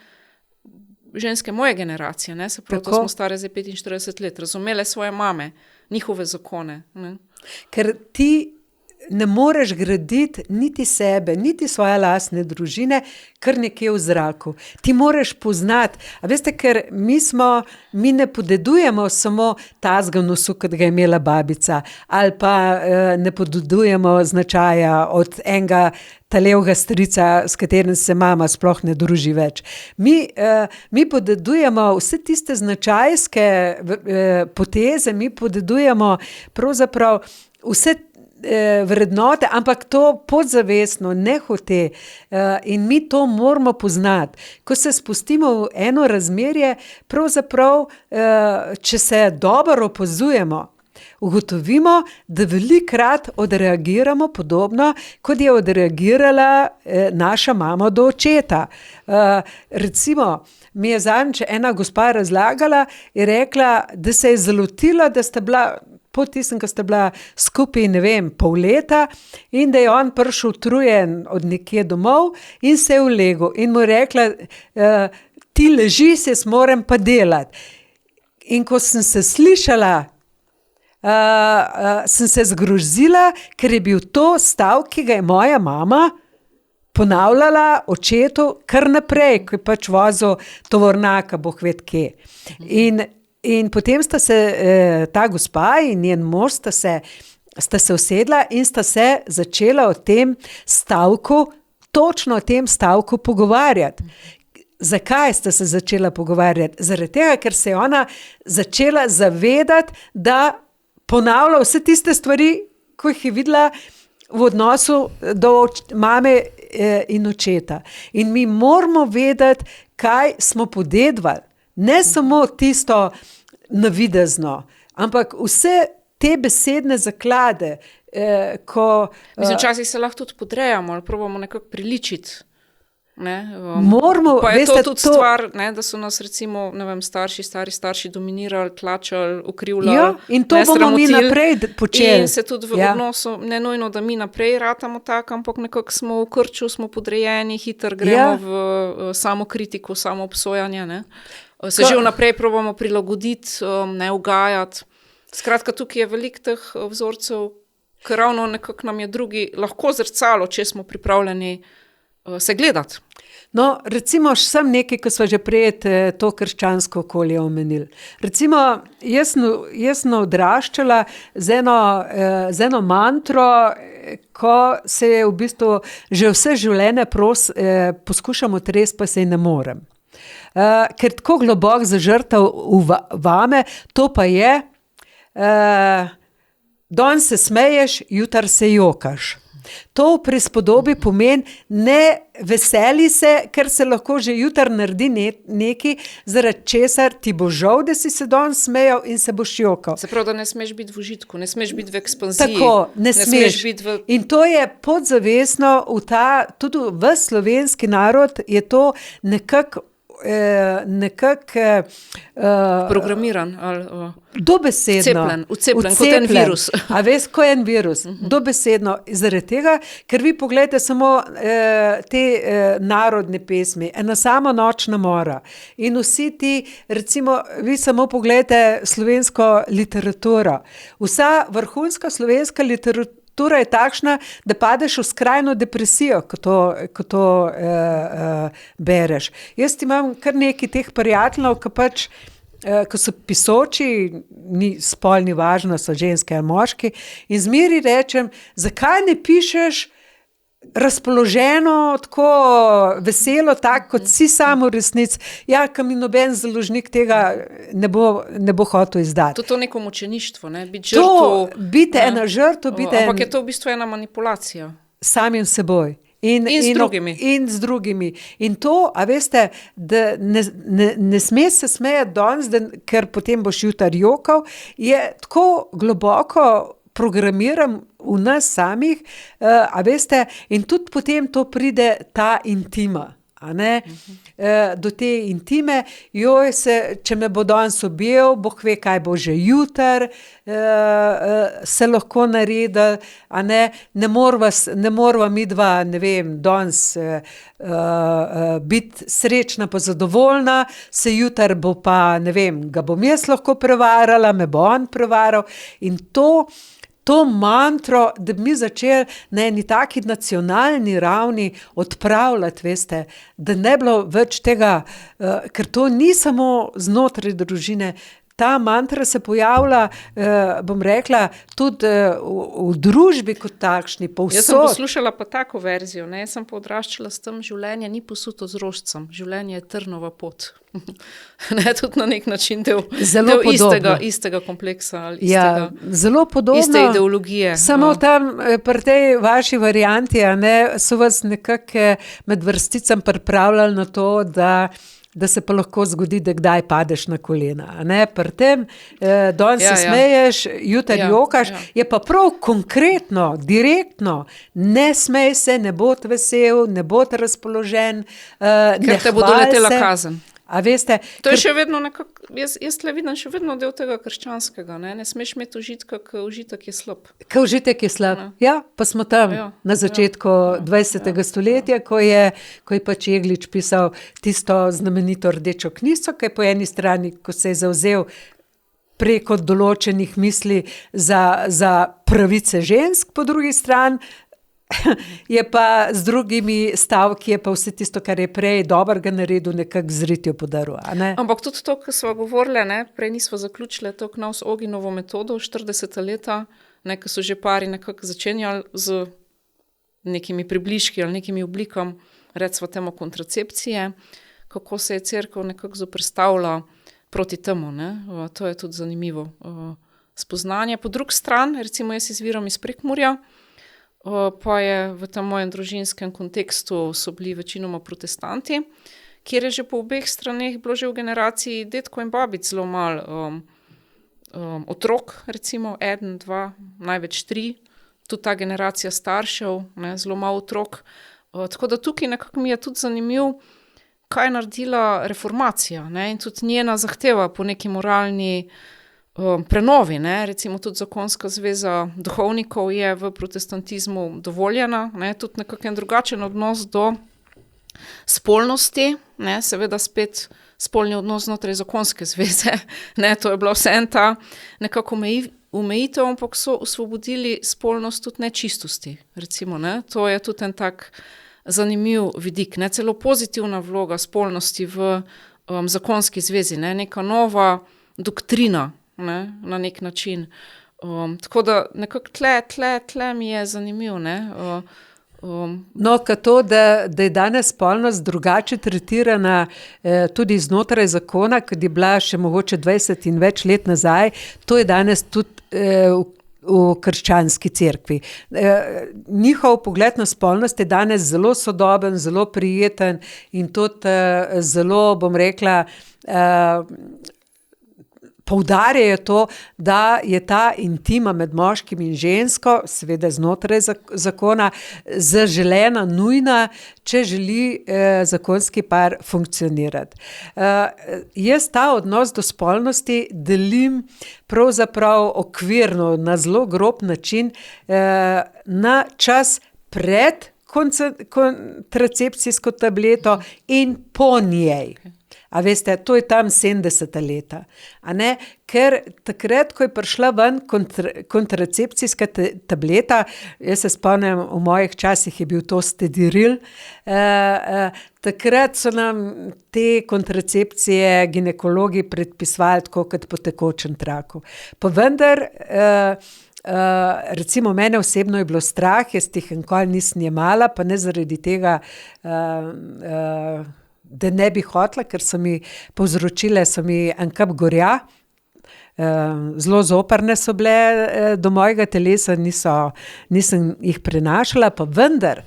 ženske moje generacije, ne, se pravi, to smo stare zdaj 45 let, razumele svoje mame, njihove zakone. Ne. Ker ti ne moreš graditi niti sebe, niti svoje lastne družine, kar nekje v zraku. Ti moraš poznati, a veste, ker mi ne podedujemo samo tazga nosu, kot ga je imela babica, ali pa ne podedujemo značaja od enega talevega strica, s katerim se mama sploh ne druži več. Mi podedujemo vse tiste značajske poteze, mi podedujemo pravzaprav vse vrednote, ampak to podzavestno, nehote, in mi to moramo poznati. Ko se spustimo v eno razmerje, pravzaprav, če se dobro opazujemo, ugotovimo, da velikokrat odreagiramo podobno, kot je odreagirala naša mama do očeta. Recimo, mi je zadnjič ena gospa razlagala, je rekla, da se je zalotila, da sta bila po tistem, ko sta bila skupaj, ne vem, pol leta, in da je on prišel utrujen od nekje domov in se je ulegel. In mu je rekla, ti leži, se jaz moram pa delati. In ko sem se slišala, sem se zgrozila, ker je bil to stavek, ki ga je moja mama ponavljala očetu kar naprej, ko je pač vozil tovornjaka, Bog ve kje. In potem sta se ta gospa in njen mož sta se usedla in sta se začela o tem stavku, točno o tem stavku pogovarjati. Zakaj sta se začela pogovarjati? Zaradi tega, ker se je ona začela zavedati, da ponavlja vse tiste stvari, ko jih je videla v odnosu do mame in očeta. In mi moramo vedeti, kaj smo podedovali. Ne samo tisto navidezno, ampak vse te besedne zaklade, Mislim, včasih se lahko tudi podrejamo ali probamo nekako priličiti. Ne? Moramo, pa je veste, to tudi stvar, ne, da so nas recimo, ne vem, stari starši dominirali, tlačali, ukrivljali. Ja, in to bomo mi naprej počeli. In se tudi v odnosu, ne nujno, da mi naprej ratamo tako, ampak nekako smo v krču, smo podrejeni, hitro gremo v samokritiko, samoobsojanje, ne. Se že vnaprej probamo prilagoditi, ne ugajati. Skratka, tukaj je veliko teh vzorcev, ker ravno nekako nam je drugi lahko zrcalo, če smo pripravljeni se gledati. No, recimo sem nekaj, ko sva že prej to krščansko okolje omenili. Recimo, jaz sem odraščala z eno mantro, ko se je v bistvu že vse življenje poskušamo tresti, pa se ji ne morem. Ker tako globoko zažrtav vame, to pa je, danes se smeješ, jutri se jokaš. To v prispodobi pomeni, ne veseli se, ker se lahko že jutri naredi nekaj, zaradi česar ti bo žal, da si se danes smejal in se boš jokal. Se pravi, da ne smeš biti v užitku, ne smeš biti v ekspanziji. Tako, ne smeš biti In to je podzavestno tudi v slovenski narod je to nekako nekako Programiran ali dobesedno. vcepljen kot en virus. A veš, ko je en virus. Dobesedno. Zaradi tega, ker vi pogledate samo te narodne pesmi, Ena sama nočna mora. In vsi ti, recimo, vi samo pogledate slovensko literaturo. Vsa vrhunska slovenska literatura je takšna, da padeš v skrajno depresijo, ko to bereš. Jaz imam kar nekaj teh prijateljev, ki pač ko so pisoči, ni spol, ni važno, so ženske ali moški, in zmeri rečem, zakaj ne pišeš razpoloženo, tako veselo, tako kot si samo v resnici. Ja, kam mi noben založnik tega ne bo hotel izdati. To neko mučeništvo, ne? Biti žrtev. Biti ena žrtev, ampak je to v bistvu ena manipulacija. Samim seboj. In z drugimi. In z drugimi. In to, a veste, da ne sme se smejati danes, ker potem boš jutri jokal, je tako globoko programiran v nas samih, a veste, in tudi potem to pride ta intima. A ne? Do te intime, če me bo danes objel, Bog ve, kaj bo že jutri, se lahko naredi, a ne morva midva, ne vem, danes biti srečna pa zadovoljna, se jutri bo pa, ne vem, ga bom jaz lahko prevarala, me bo on prevaral, in to mantro, da bi mi začeli na eni taki nacionalni ravni odpravljati, veste, da ne bilo več tega, ker to ni samo znotraj družine, ta mantra se pojavlja, bom rekla, tudi v družbi kot takšni, povsod. Jaz sem poslušala pa tako verzijo, ne? Jaz sem pa odraščala s tem, življenje ni posuto z rožcem, življenje je trnova pot. Ne, tudi na nek način del istega kompleksa ali zelo podobno, iste ideologije. Samo tam pri tej vaši varianti, a ne, so vas nekako med vrsticami pripravljali na to, da se pa lahko zgodi, da kdaj padeš na kolena. A ne? Pri tem, danes se smeješ, jutri jokaš, je pa prav konkretno, direktno, ne smej se, ne bod vesel, ne bod razpoložen, ker te bo doletela kazen. A veste, to je še vedno nekako, jaz tle vidim še vedno del tega krščanskega, ne smeš imeti užitka, ker užitek je slab. Ker užitek je slab, ja, pa smo tam na začetku 20. stoletja, ko je pač Jeglič pisal tisto znamenito rdečo knjigo, ki je po eni strani, ko se je zavzel preko določenih misli za pravice žensk, po drugi strani je pa z drugimi stavki, je pa vse tisto, kar je prej dobrega naredil, nekako zritjo podaril. Ampak tudi to, kar smo govorili, prej nismo zaključili, to Knaus Oginovo metodo 40 leta, ko so že pari nekako začenjali z nekimi približki ali nekimi oblikami, recimo temu kontracepcije, kako se je cerkev nekako zoperstavila proti temu. To je tudi zanimivo spoznanje. Po drugi strani, recimo jaz izviram iz Prekmurja, pa je v tem mojem družinskem kontekstu so bili večinoma protestanti, kjer je že po obeh straneh bilo že v generaciji dedko in babic zelo malo otrok, recimo 1, 2, največ 3, tudi ta generacija staršev, zelo malo otrok. Tako da tukaj nekako mi je tudi zanimiv, kaj je naredila reformacija, in tudi njena zahteva po neki moralni prenovi, recimo tudi zakonska zveza duhovnikov je v protestantizmu dovoljena, tudi nekakšen drugačen odnos do spolnosti, seveda spet spolni odnos znotraj zakonske zveze, to je bila vseeno ta nekako omejitev, ampak so osvobodili spolnost tudi nečistosti, recimo, to je tudi en tak zanimiv vidik, celo pozitivna vloga spolnosti v zakonski zvezi, neka nova doktrina, na nek način. Tako da nekako tle mi je zanimiv. No, ka to, da je danes spolnost drugače tretirana tudi znotraj zakona, kot je bila še mogoče 20 in več let nazaj, to je danes tudi v krščanski cerkvi. Njihov pogled na spolnost je danes zelo sodoben, zelo prijeten in tudi zelo, bom rekla, poudarjajo to, da je ta intima med moškim in žensko, seveda znotraj zakona, zaželena, nujna, če želi zakonski par funkcionirati. Jaz ta odnos do spolnosti delim pravzaprav okvirno, na zelo grob način, na čas pred kontracepcijsko tableto in po njej. A veste, to je tam 70. leta. A ne? Ker takrat, ko je prišla ven kontracepcijska tableta, jaz se spomnim, v mojih časih je bil to Stediril, takrat so nam te kontracepcije ginekologi predpisovali tako kot po tekočem traku. Pa vendar, recimo mene osebno je bilo strah, jaz tih nikoli nisem jemala, pa ne zaradi tega, da ne bi hotela, ker so mi povzročile, so mi en kup gorja, zelo zoprne so bile do mojega telesa, nisem jih prenašala, pa vendar,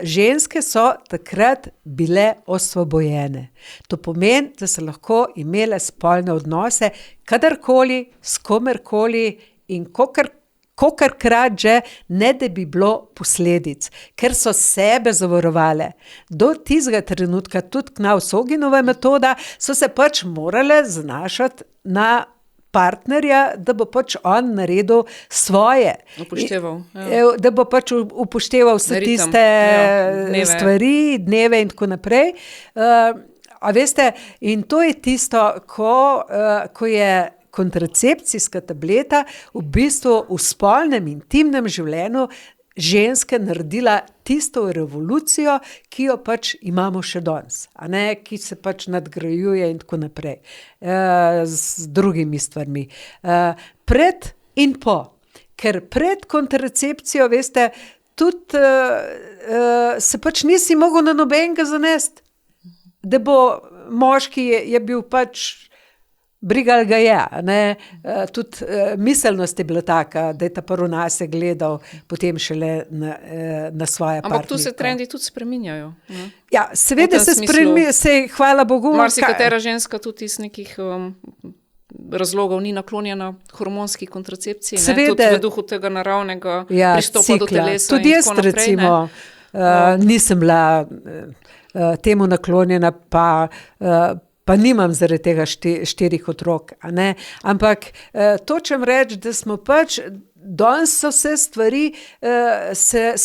ženske so takrat bile osvobojene. To pomeni, da so lahko imele spolne odnose, kadarkoli, s komerkoli in kolikokrat že, ne da bi bilo posledic, ker so sebe zavarovale. Do tistega trenutka, tudi Knaus-Hoginova metoda, so se pač morale zanašati na partnerja, da bo pač on naredil svoje. Upošteval. Da bo pač upošteval vse Ritem, tiste stvari, dneve in tako naprej. A veste, in to je tisto, ko je kontracepcijska tableta v bistvu v spolnem, intimnem življenju ženske naredila tisto revolucijo, ki jo pač imamo še danes, a ne, ki se pač nadgrajuje in tako naprej, z drugimi stvarmi. Pred in po. Ker pred kontracepcijo, veste, tudi se pač nisi mogel na nobenega zanesti, da bo moški je bil pač brigal ga je, ne, tudi miselnost je bila taka, da je ta prvo nase gledal, potem šele na svoje partnerke. Ampak tu se trendi tudi spreminjajo. Ne? Ja, seveda se spreminja, hvala Bogu. Marsikatera ženska tudi iz nekih razlogov ni naklonjena hormonski kontracepciji, ne? Tudi v duhu tega naravnega pristopa do telesa tudi in tako naprej. Tudi jaz recimo nisem bila temu naklonjena, pa nimam zaradi tega 4 otrok, a ne, ampak to čem reči, da smo pač, danes so vse stvari se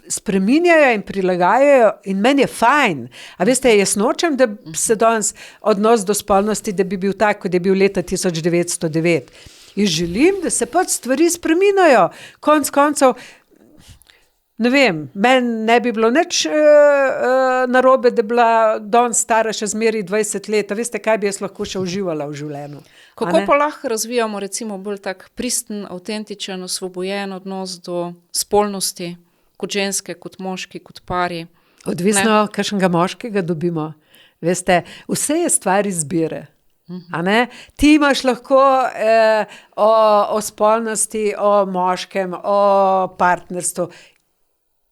spreminjajo in prilagajajo in meni je fajn. A veste, jaz nočem, da se danes odnos do spolnosti, da bi bil tak, kot je bil leta 1909. Jaz želim, da se pač stvari spreminjajo. Konec koncev, ne vem, meni ne bi bilo nič narobe, da bila danes stara še zmeraj 20 let. A veste, kaj bi jaz lahko še uživala v življenju? Kako pa lahko razvijamo recimo bolj tak pristen, avtentičen, osvobojen odnos do spolnosti, kot ženske, kot moški, kot pari? Odvisno, kakšnega moškega dobimo. Veste, vse je stvar izbire. A ne? Ti imaš lahko o spolnosti, o moškem, o partnerstvu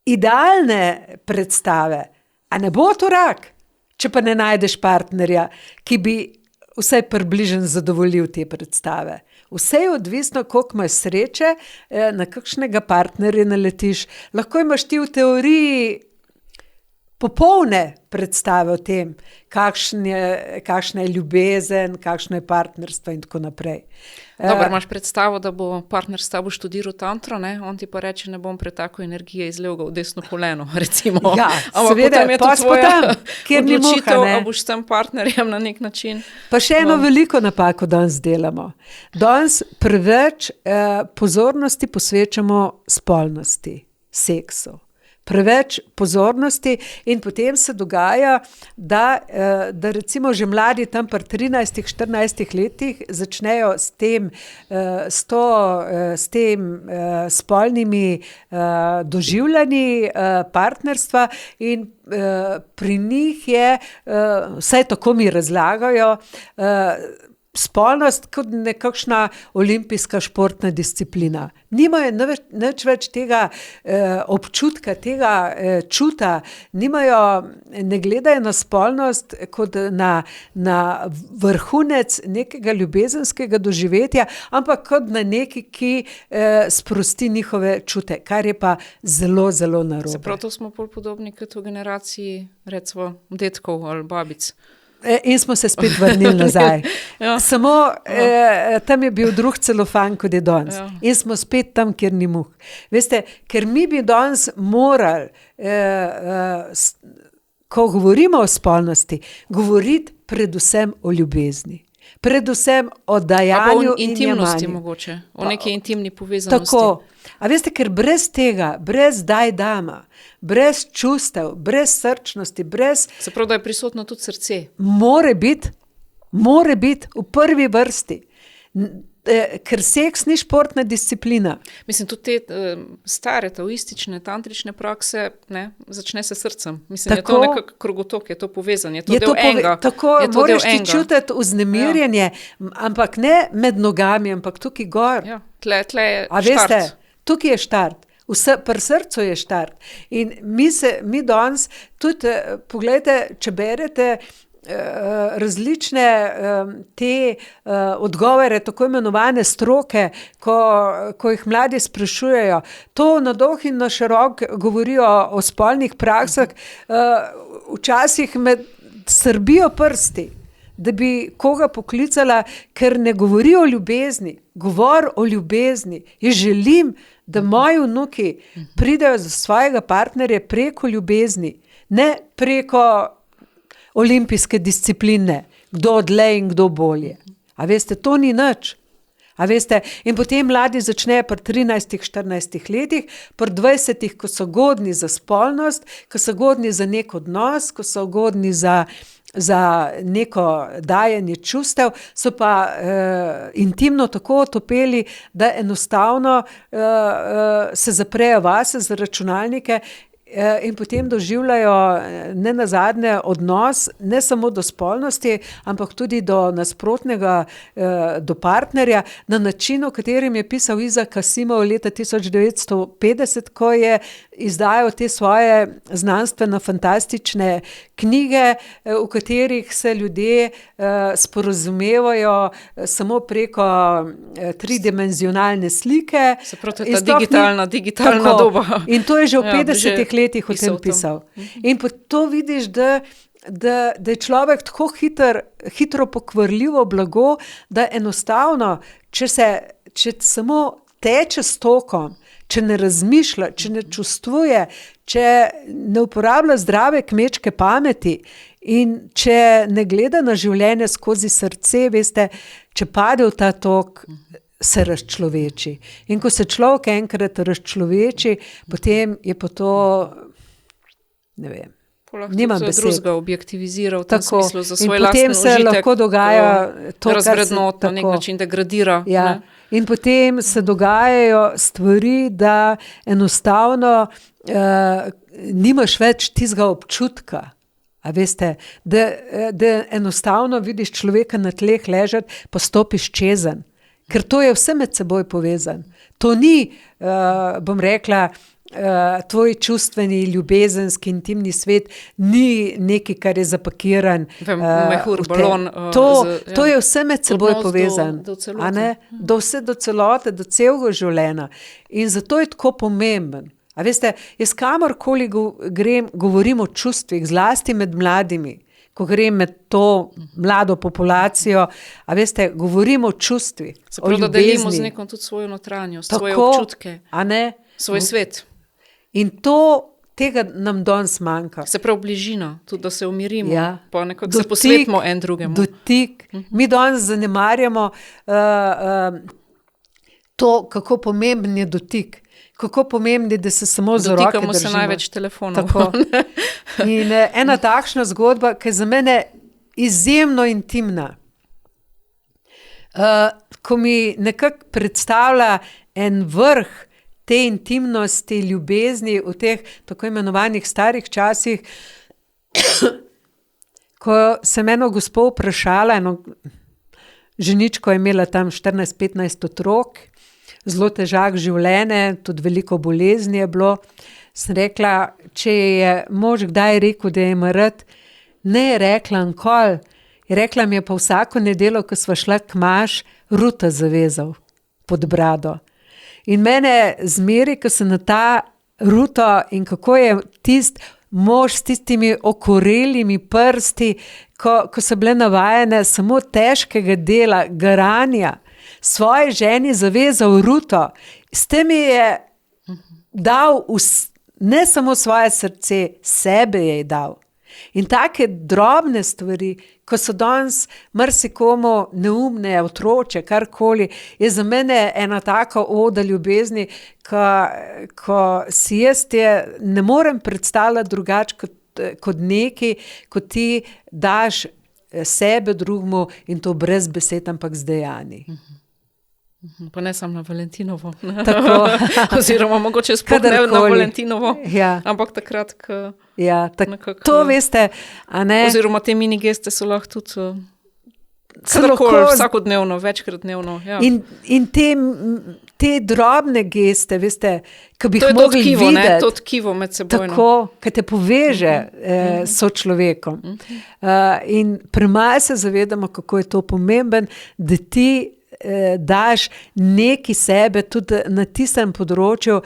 idealne predstave, a ne bo to rak, če pa ne najdeš partnerja, ki bi vsaj približno zadovoljil te predstave. Vse je odvisno, koliko imaš sreče, na kakšnega partnerja naletiš. Lahko imaš ti v teoriji popolne predstave o tem, kakšna je ljubezen, kakšno je partnerstvo in tako naprej. Dobro, imaš predstavo, da bo partner s tabo študiral tantro, ne? On ti pa reče, ne bom pretako energije iz levega v desno koleno, recimo. Ja, seveda, pa tam, kjer ni muha, ne. A boš s tem partnerjem na nek način. Pa še eno veliko napako danes delamo. Danes preveč pozornosti posvečamo spolnosti, seksu. Preveč pozornosti in potem se dogaja, da recimo že mladi tam pri 13-14 letih začnejo s tem spolnimi doživljanji partnerstva in pri njih je, vsaj tako mi razlagajo, spolnost kot nekakšna olimpijska športna disciplina. Nimajo nič več tega občutka, tega čuta, ne gledajo na spolnost kot na vrhunec nekega ljubezenskega doživetja, ampak kot na nekaj, ki sprosti njihove čute, kar je pa zelo, zelo narobe. Se prav to smo bolj podobni kot v generaciji, recimo, detkov ali babic. In smo se spet vrnili nazaj. Ja. Samo tam je bil drug celofan, kot je danes. Ja. In smo spet tam, kjer ni muh. Veste, ker mi bi danes morali, ko govorimo o spolnosti, govoriti predvsem o ljubezni. Predvsem o dajanju in intimnosti jemanju. mogoče, o neki intimni povezanosti. Tako. A veste, ker brez tega, brez dama, brez čustev, brez srčnosti, Se pravi, da je prisotno tudi srce. mora biti v prvi vrsti. Ker seks ni športna disciplina. Mislim, tudi te stare taoistične, tantrične prakse, ne, začne se srcem. Mislim, Tako. je to nekako krogotok, je to povezanje, je to del enega. Tako, je to moraš del ti enega. čutiti vznemirjenje, ampak ne med nogami, ampak tukaj gor. Ja, tle je A štart. veste, tukaj je štart. Pri srcu je štart. In mi danes tudi, poglejte, če berete različne te odgovore, tako imenovane stroke, ko jih mladi sprašujejo, to na dolh in na širok govorijo o spolnih praksah, včasih me srbijo prsti, da bi koga poklicala, ker ne govori o ljubezni. Govor o ljubezni. Jaz želim, da moji vnuki pridejo za svojega partnerja preko ljubezni, ne preko olimpijske discipline, kdo dlje in kdo bolje. A veste, to ni nič. A veste, in potem mladi začnejo pri 13-14 letih, pri 20, ko so godni za spolnost, ko so godni za nek odnos, ko so godni za neko dajanje čustev, so pa intimno tako otopeli, da enostavno se zaprejo vase za računalnike in potem doživljajo nenazadnje odnos, ne samo do spolnosti, ampak tudi do nasprotnega, do partnerja, na način, o katerem je pisal Isaac Asimov leta 1950, ko je izdajal te svoje znanstveno-fantastične knjige, v katerih se ljudje sporazumevajo samo preko tridimenzionalne slike. Se pravi, to je ta digitalna doba. In to je že v Ja, 50 letih o tem pisal. In to vidiš, da je človek tako hitro pokvarljivo blago, da enostavno, če samo teče s tokom, če ne razmišlja, če ne čustvuje, če ne uporablja zdrave kmečke pameti in če ne gleda na življenje skozi srce, veste, če pade v ta tok, se razčloveči. In ko se človek enkrat razčloveči, potem je pa to, ne vem, nimam besed. Drugega objektivizira v tem Tako. smislu za In svoj potem lasten se užitek, lahko dogaja to, kar se razvrednot, na nek tako. način degradira. Ja. Ne? In potem se dogajajo stvari, da enostavno nimaš več tistega občutka. A veste, da enostavno vidiš človeka na tleh ležati, pa stopiš čezen. Ker to je vse med seboj povezan. To ni, bom rekla, tvoj čustveni, ljubezenski, intimni svet ni nekaj, kar je zapakiran. Mehur, balon. To je vse med seboj odnos povezan. do celote. A ne? Do celote, do celega življenja. In zato je tako pomemben. A veste, jaz kamorkoli grem, govorim o čustvih, zlasti med mladimi. Ko grem med to mlado populacijo, a veste, govorim o čustvih, Se o pravi, da ljubezni. delimo z nekom tudi svojo notranjost, Tako, svoje občutke, a ne? svoj svet. In tega nam danes manjka. Se pravi bližina, tudi da se umirimo, Ja. pa nekako Dotik, se posvetimo en drugemu. Dotik. Mi danes zanemarjamo to, kako pomemben je dotik. Kako pomembno je, da se samo z roke Dotikamo držimo. se največ telefonov. Tako. In ena takšna zgodba, ki je za mene izjemno intimna, ko mi nekako predstavlja en vrh te intimnosti, ljubezni v teh tako imenovanih starih časih, ko sem eno gospo vprašala, ženičko je imela tam 14-15 otrok, zelo težak življenje, tudi veliko bolezni je bilo. Sem rekla, če je mož kdaj rekel, da je ima rad, ne je rekla nikoli. Je rekla mi je pa vsako nedeljo, ko sva šla k Maš, ruta zavezal pod brado. In mene zmeri, ko se na ta ruto in kako je tist mož s tistimi okorelimi prsti, ko so bile navajene samo težkega dela, garanja, svoji ženi zavezal ruto. S tem je dal ne samo svoje srce, sebe je dal. In take drobne stvari, ko so danes marsikomu neumne, otroče, karkoli, je za mene ena taka oda ljubezni, ko si jaz ne morem predstavljati drugače kot nekaj, ko ti daš sebe drugemu in to brez besed, ampak z dejanji. Pa ne samo na Valentinovo. Tako. Oziroma mogoče sploh ne na Valentinovo, ja. Ampak takrat, ko ja, to veste, a ne? Oziroma te mini geste so lahko tudi kadarkoli, vsakodnevno, večkrat dnevno. Ja. In te drobne geste, veste, ko bi jih mogli mogli tkivo, videti. To tkivo med sebojno. Tako, ko te poveže sočlovekom. In premalo se zavedamo, kako je to pomemben, da ti daš neki sebe tudi na tistem področju,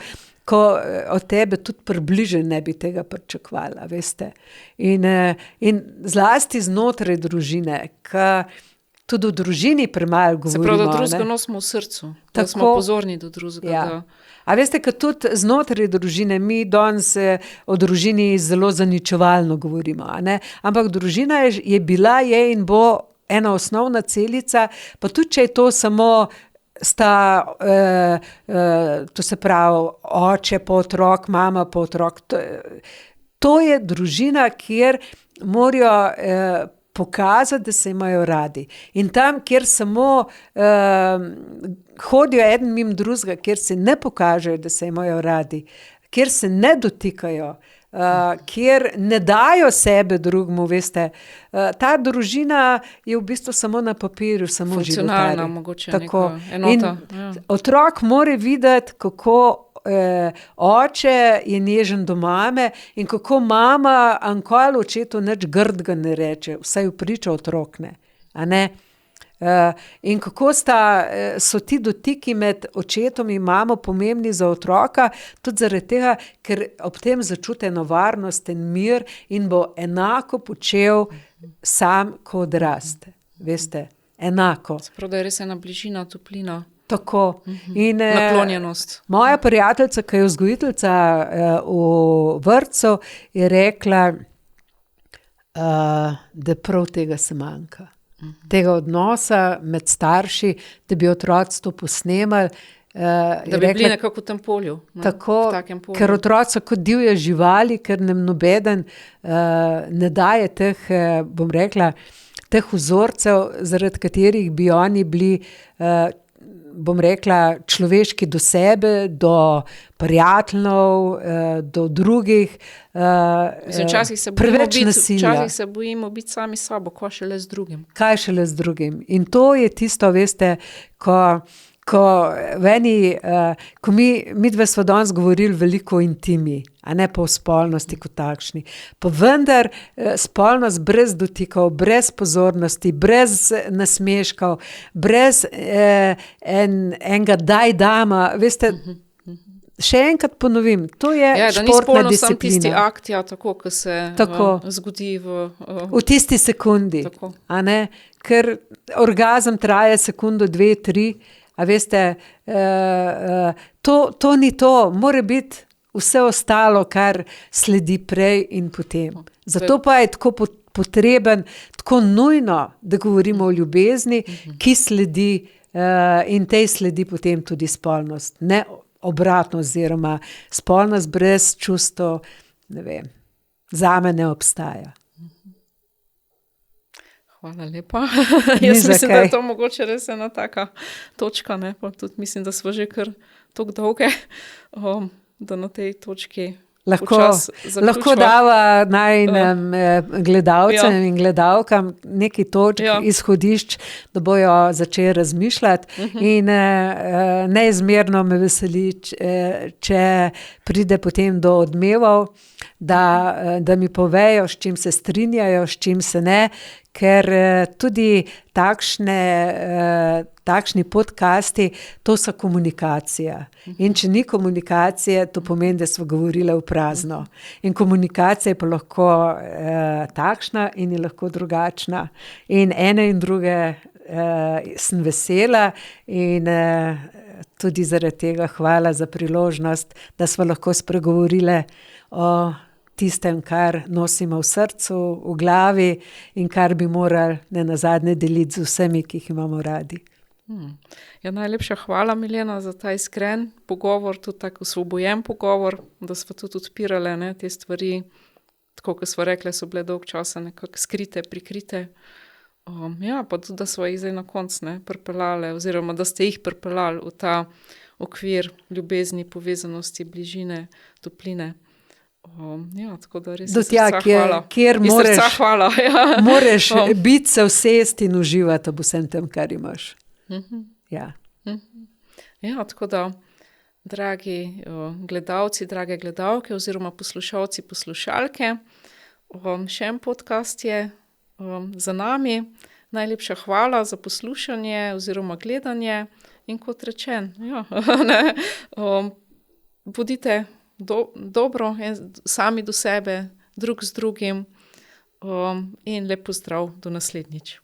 ko od tebe tudi približno ne bi tega pričakovala, veste. In zlasti znotraj družine, ko tudi v družini premalo govorimo. Se pravi, da drugega nosimo v srcu, da smo pozorni do drugega. Ja. A veste, ko tudi znotraj družine, mi danes o družini zelo zaničevalno govorimo, a ne? Ampak družina je bila, je in bo ena osnovna celica, pa tudi, če je to samo to se pravi, oče pa otrok, mama pa otrok. To je družina, kjer morajo pokazati, da se imajo radi. In tam, kjer samo hodijo eden mimo drugega, kjer se ne pokažejo, da se imajo radi, kjer se ne dotikajo, kjer ne dajo sebe drugemu, veste. Ta družina je v bistvu samo na papirju, samo životari. Funkcionalna, mogoče neka enota. In otrok mora videti, kako oče je nežen do mame in kako mama ankoli očetu nič grdega ne reče, vsaj v pričo otrok ne. A ne? In kako so ti dotiki med očetom in mamo pomembni za otroka, tudi zaradi tega, ker ob tem začuti eno varnost in mir in bo enako počel sam, ko odraste. Veste, enako. Sprav, da je res ena bližina, toplina. Tako. In, naklonjenost. Moja prijateljica, ki je vzgojiteljica v vrtcu, je rekla, da prav tega se manjka. Tega odnosa med starši, da bi otroci to posnemali. Da bi bili nekako v tem polju. Tako, v takem polju. Ker otroci so kot divje živali, ker nam nobeden ne daje teh, bom rekla, teh vzorcev, zaradi katerih bi oni bili, bom rekla, človeški do sebe, do prijateljev, do drugih. Včasih se bojimo biti sami sabo, kaj šele z drugim. Kaj šele z drugim. In to je tisto, veste, ko mi dve sva danes govorili veliko o intimi, a ne pa o spolnosti kot takšni. Pa vendar spolnost brez dotikov, brez pozornosti, brez nasmeškov, brez enega daj dama, veste, še enkrat ponovim, to je športna disciplina. Da ni spolno sam tisti akt, tako, ko se zgodi v tisti sekundi, a ne? Ker orgazem traja sekundo, 2, 3, a veste, to ni to, mora biti vse ostalo, kar sledi prej in potem. Zato pa je tako potreben, tako nujno, da govorimo o ljubezni, ki sledi in tej sledi potem tudi spolnost. Ne obratno, oziroma spolnost brez čustev, ne vem, zame ne obstaja. Hvala lepa. Jaz mislim, da je to mogoče res ena taka točka, ne? Pa tudi mislim, da smo že kar toliko dolge, da na tej točki Lahko dava najnem gledalcem in gledalkam neki točk, izhodišč, da bojo začeli razmišljati. In neizmerno me veseli, če pride potem do odmevov, da mi povejo, s čim se strinjajo, s čim se ne, ker tudi takšni podcasti, to so komunikacija. In če ni komunikacije, to pomeni, da smo govorili v prazno. In komunikacija je pa lahko takšna in je lahko drugačna. In ene in druge sem vesela in tudi zaradi tega hvala za priložnost, da smo lahko spregovorile o tistem, kar nosimo v srcu, v glavi in kar bi morali nenazadnje deliti z vsemi, ki jih imamo radi. Ja, najlepša hvala, Milena, za ta iskren pogovor, tudi tako osvobojen pogovor, da smo tudi odpirale te stvari, tako kot smo rekli, so bile dolg časa nekako skrite, prikrite. Pa tudi, da smo jih zdaj na koncu pripeljali, oziroma da ste jih pripeljali v ta okvir ljubezni, povezanosti, bližine, topline. Tako da res do tja, kjer moreš biti, se usesti in uživati ob vsem tem, kar imaš. Tako da, dragi gledalci, drage gledalke oziroma poslušalci, poslušalke, še en podcast je za nami. Najlepša hvala za poslušanje oziroma gledanje in kot rečen, bodite dobro sami do sebe, drug z drugim in lep pozdrav do naslednjič.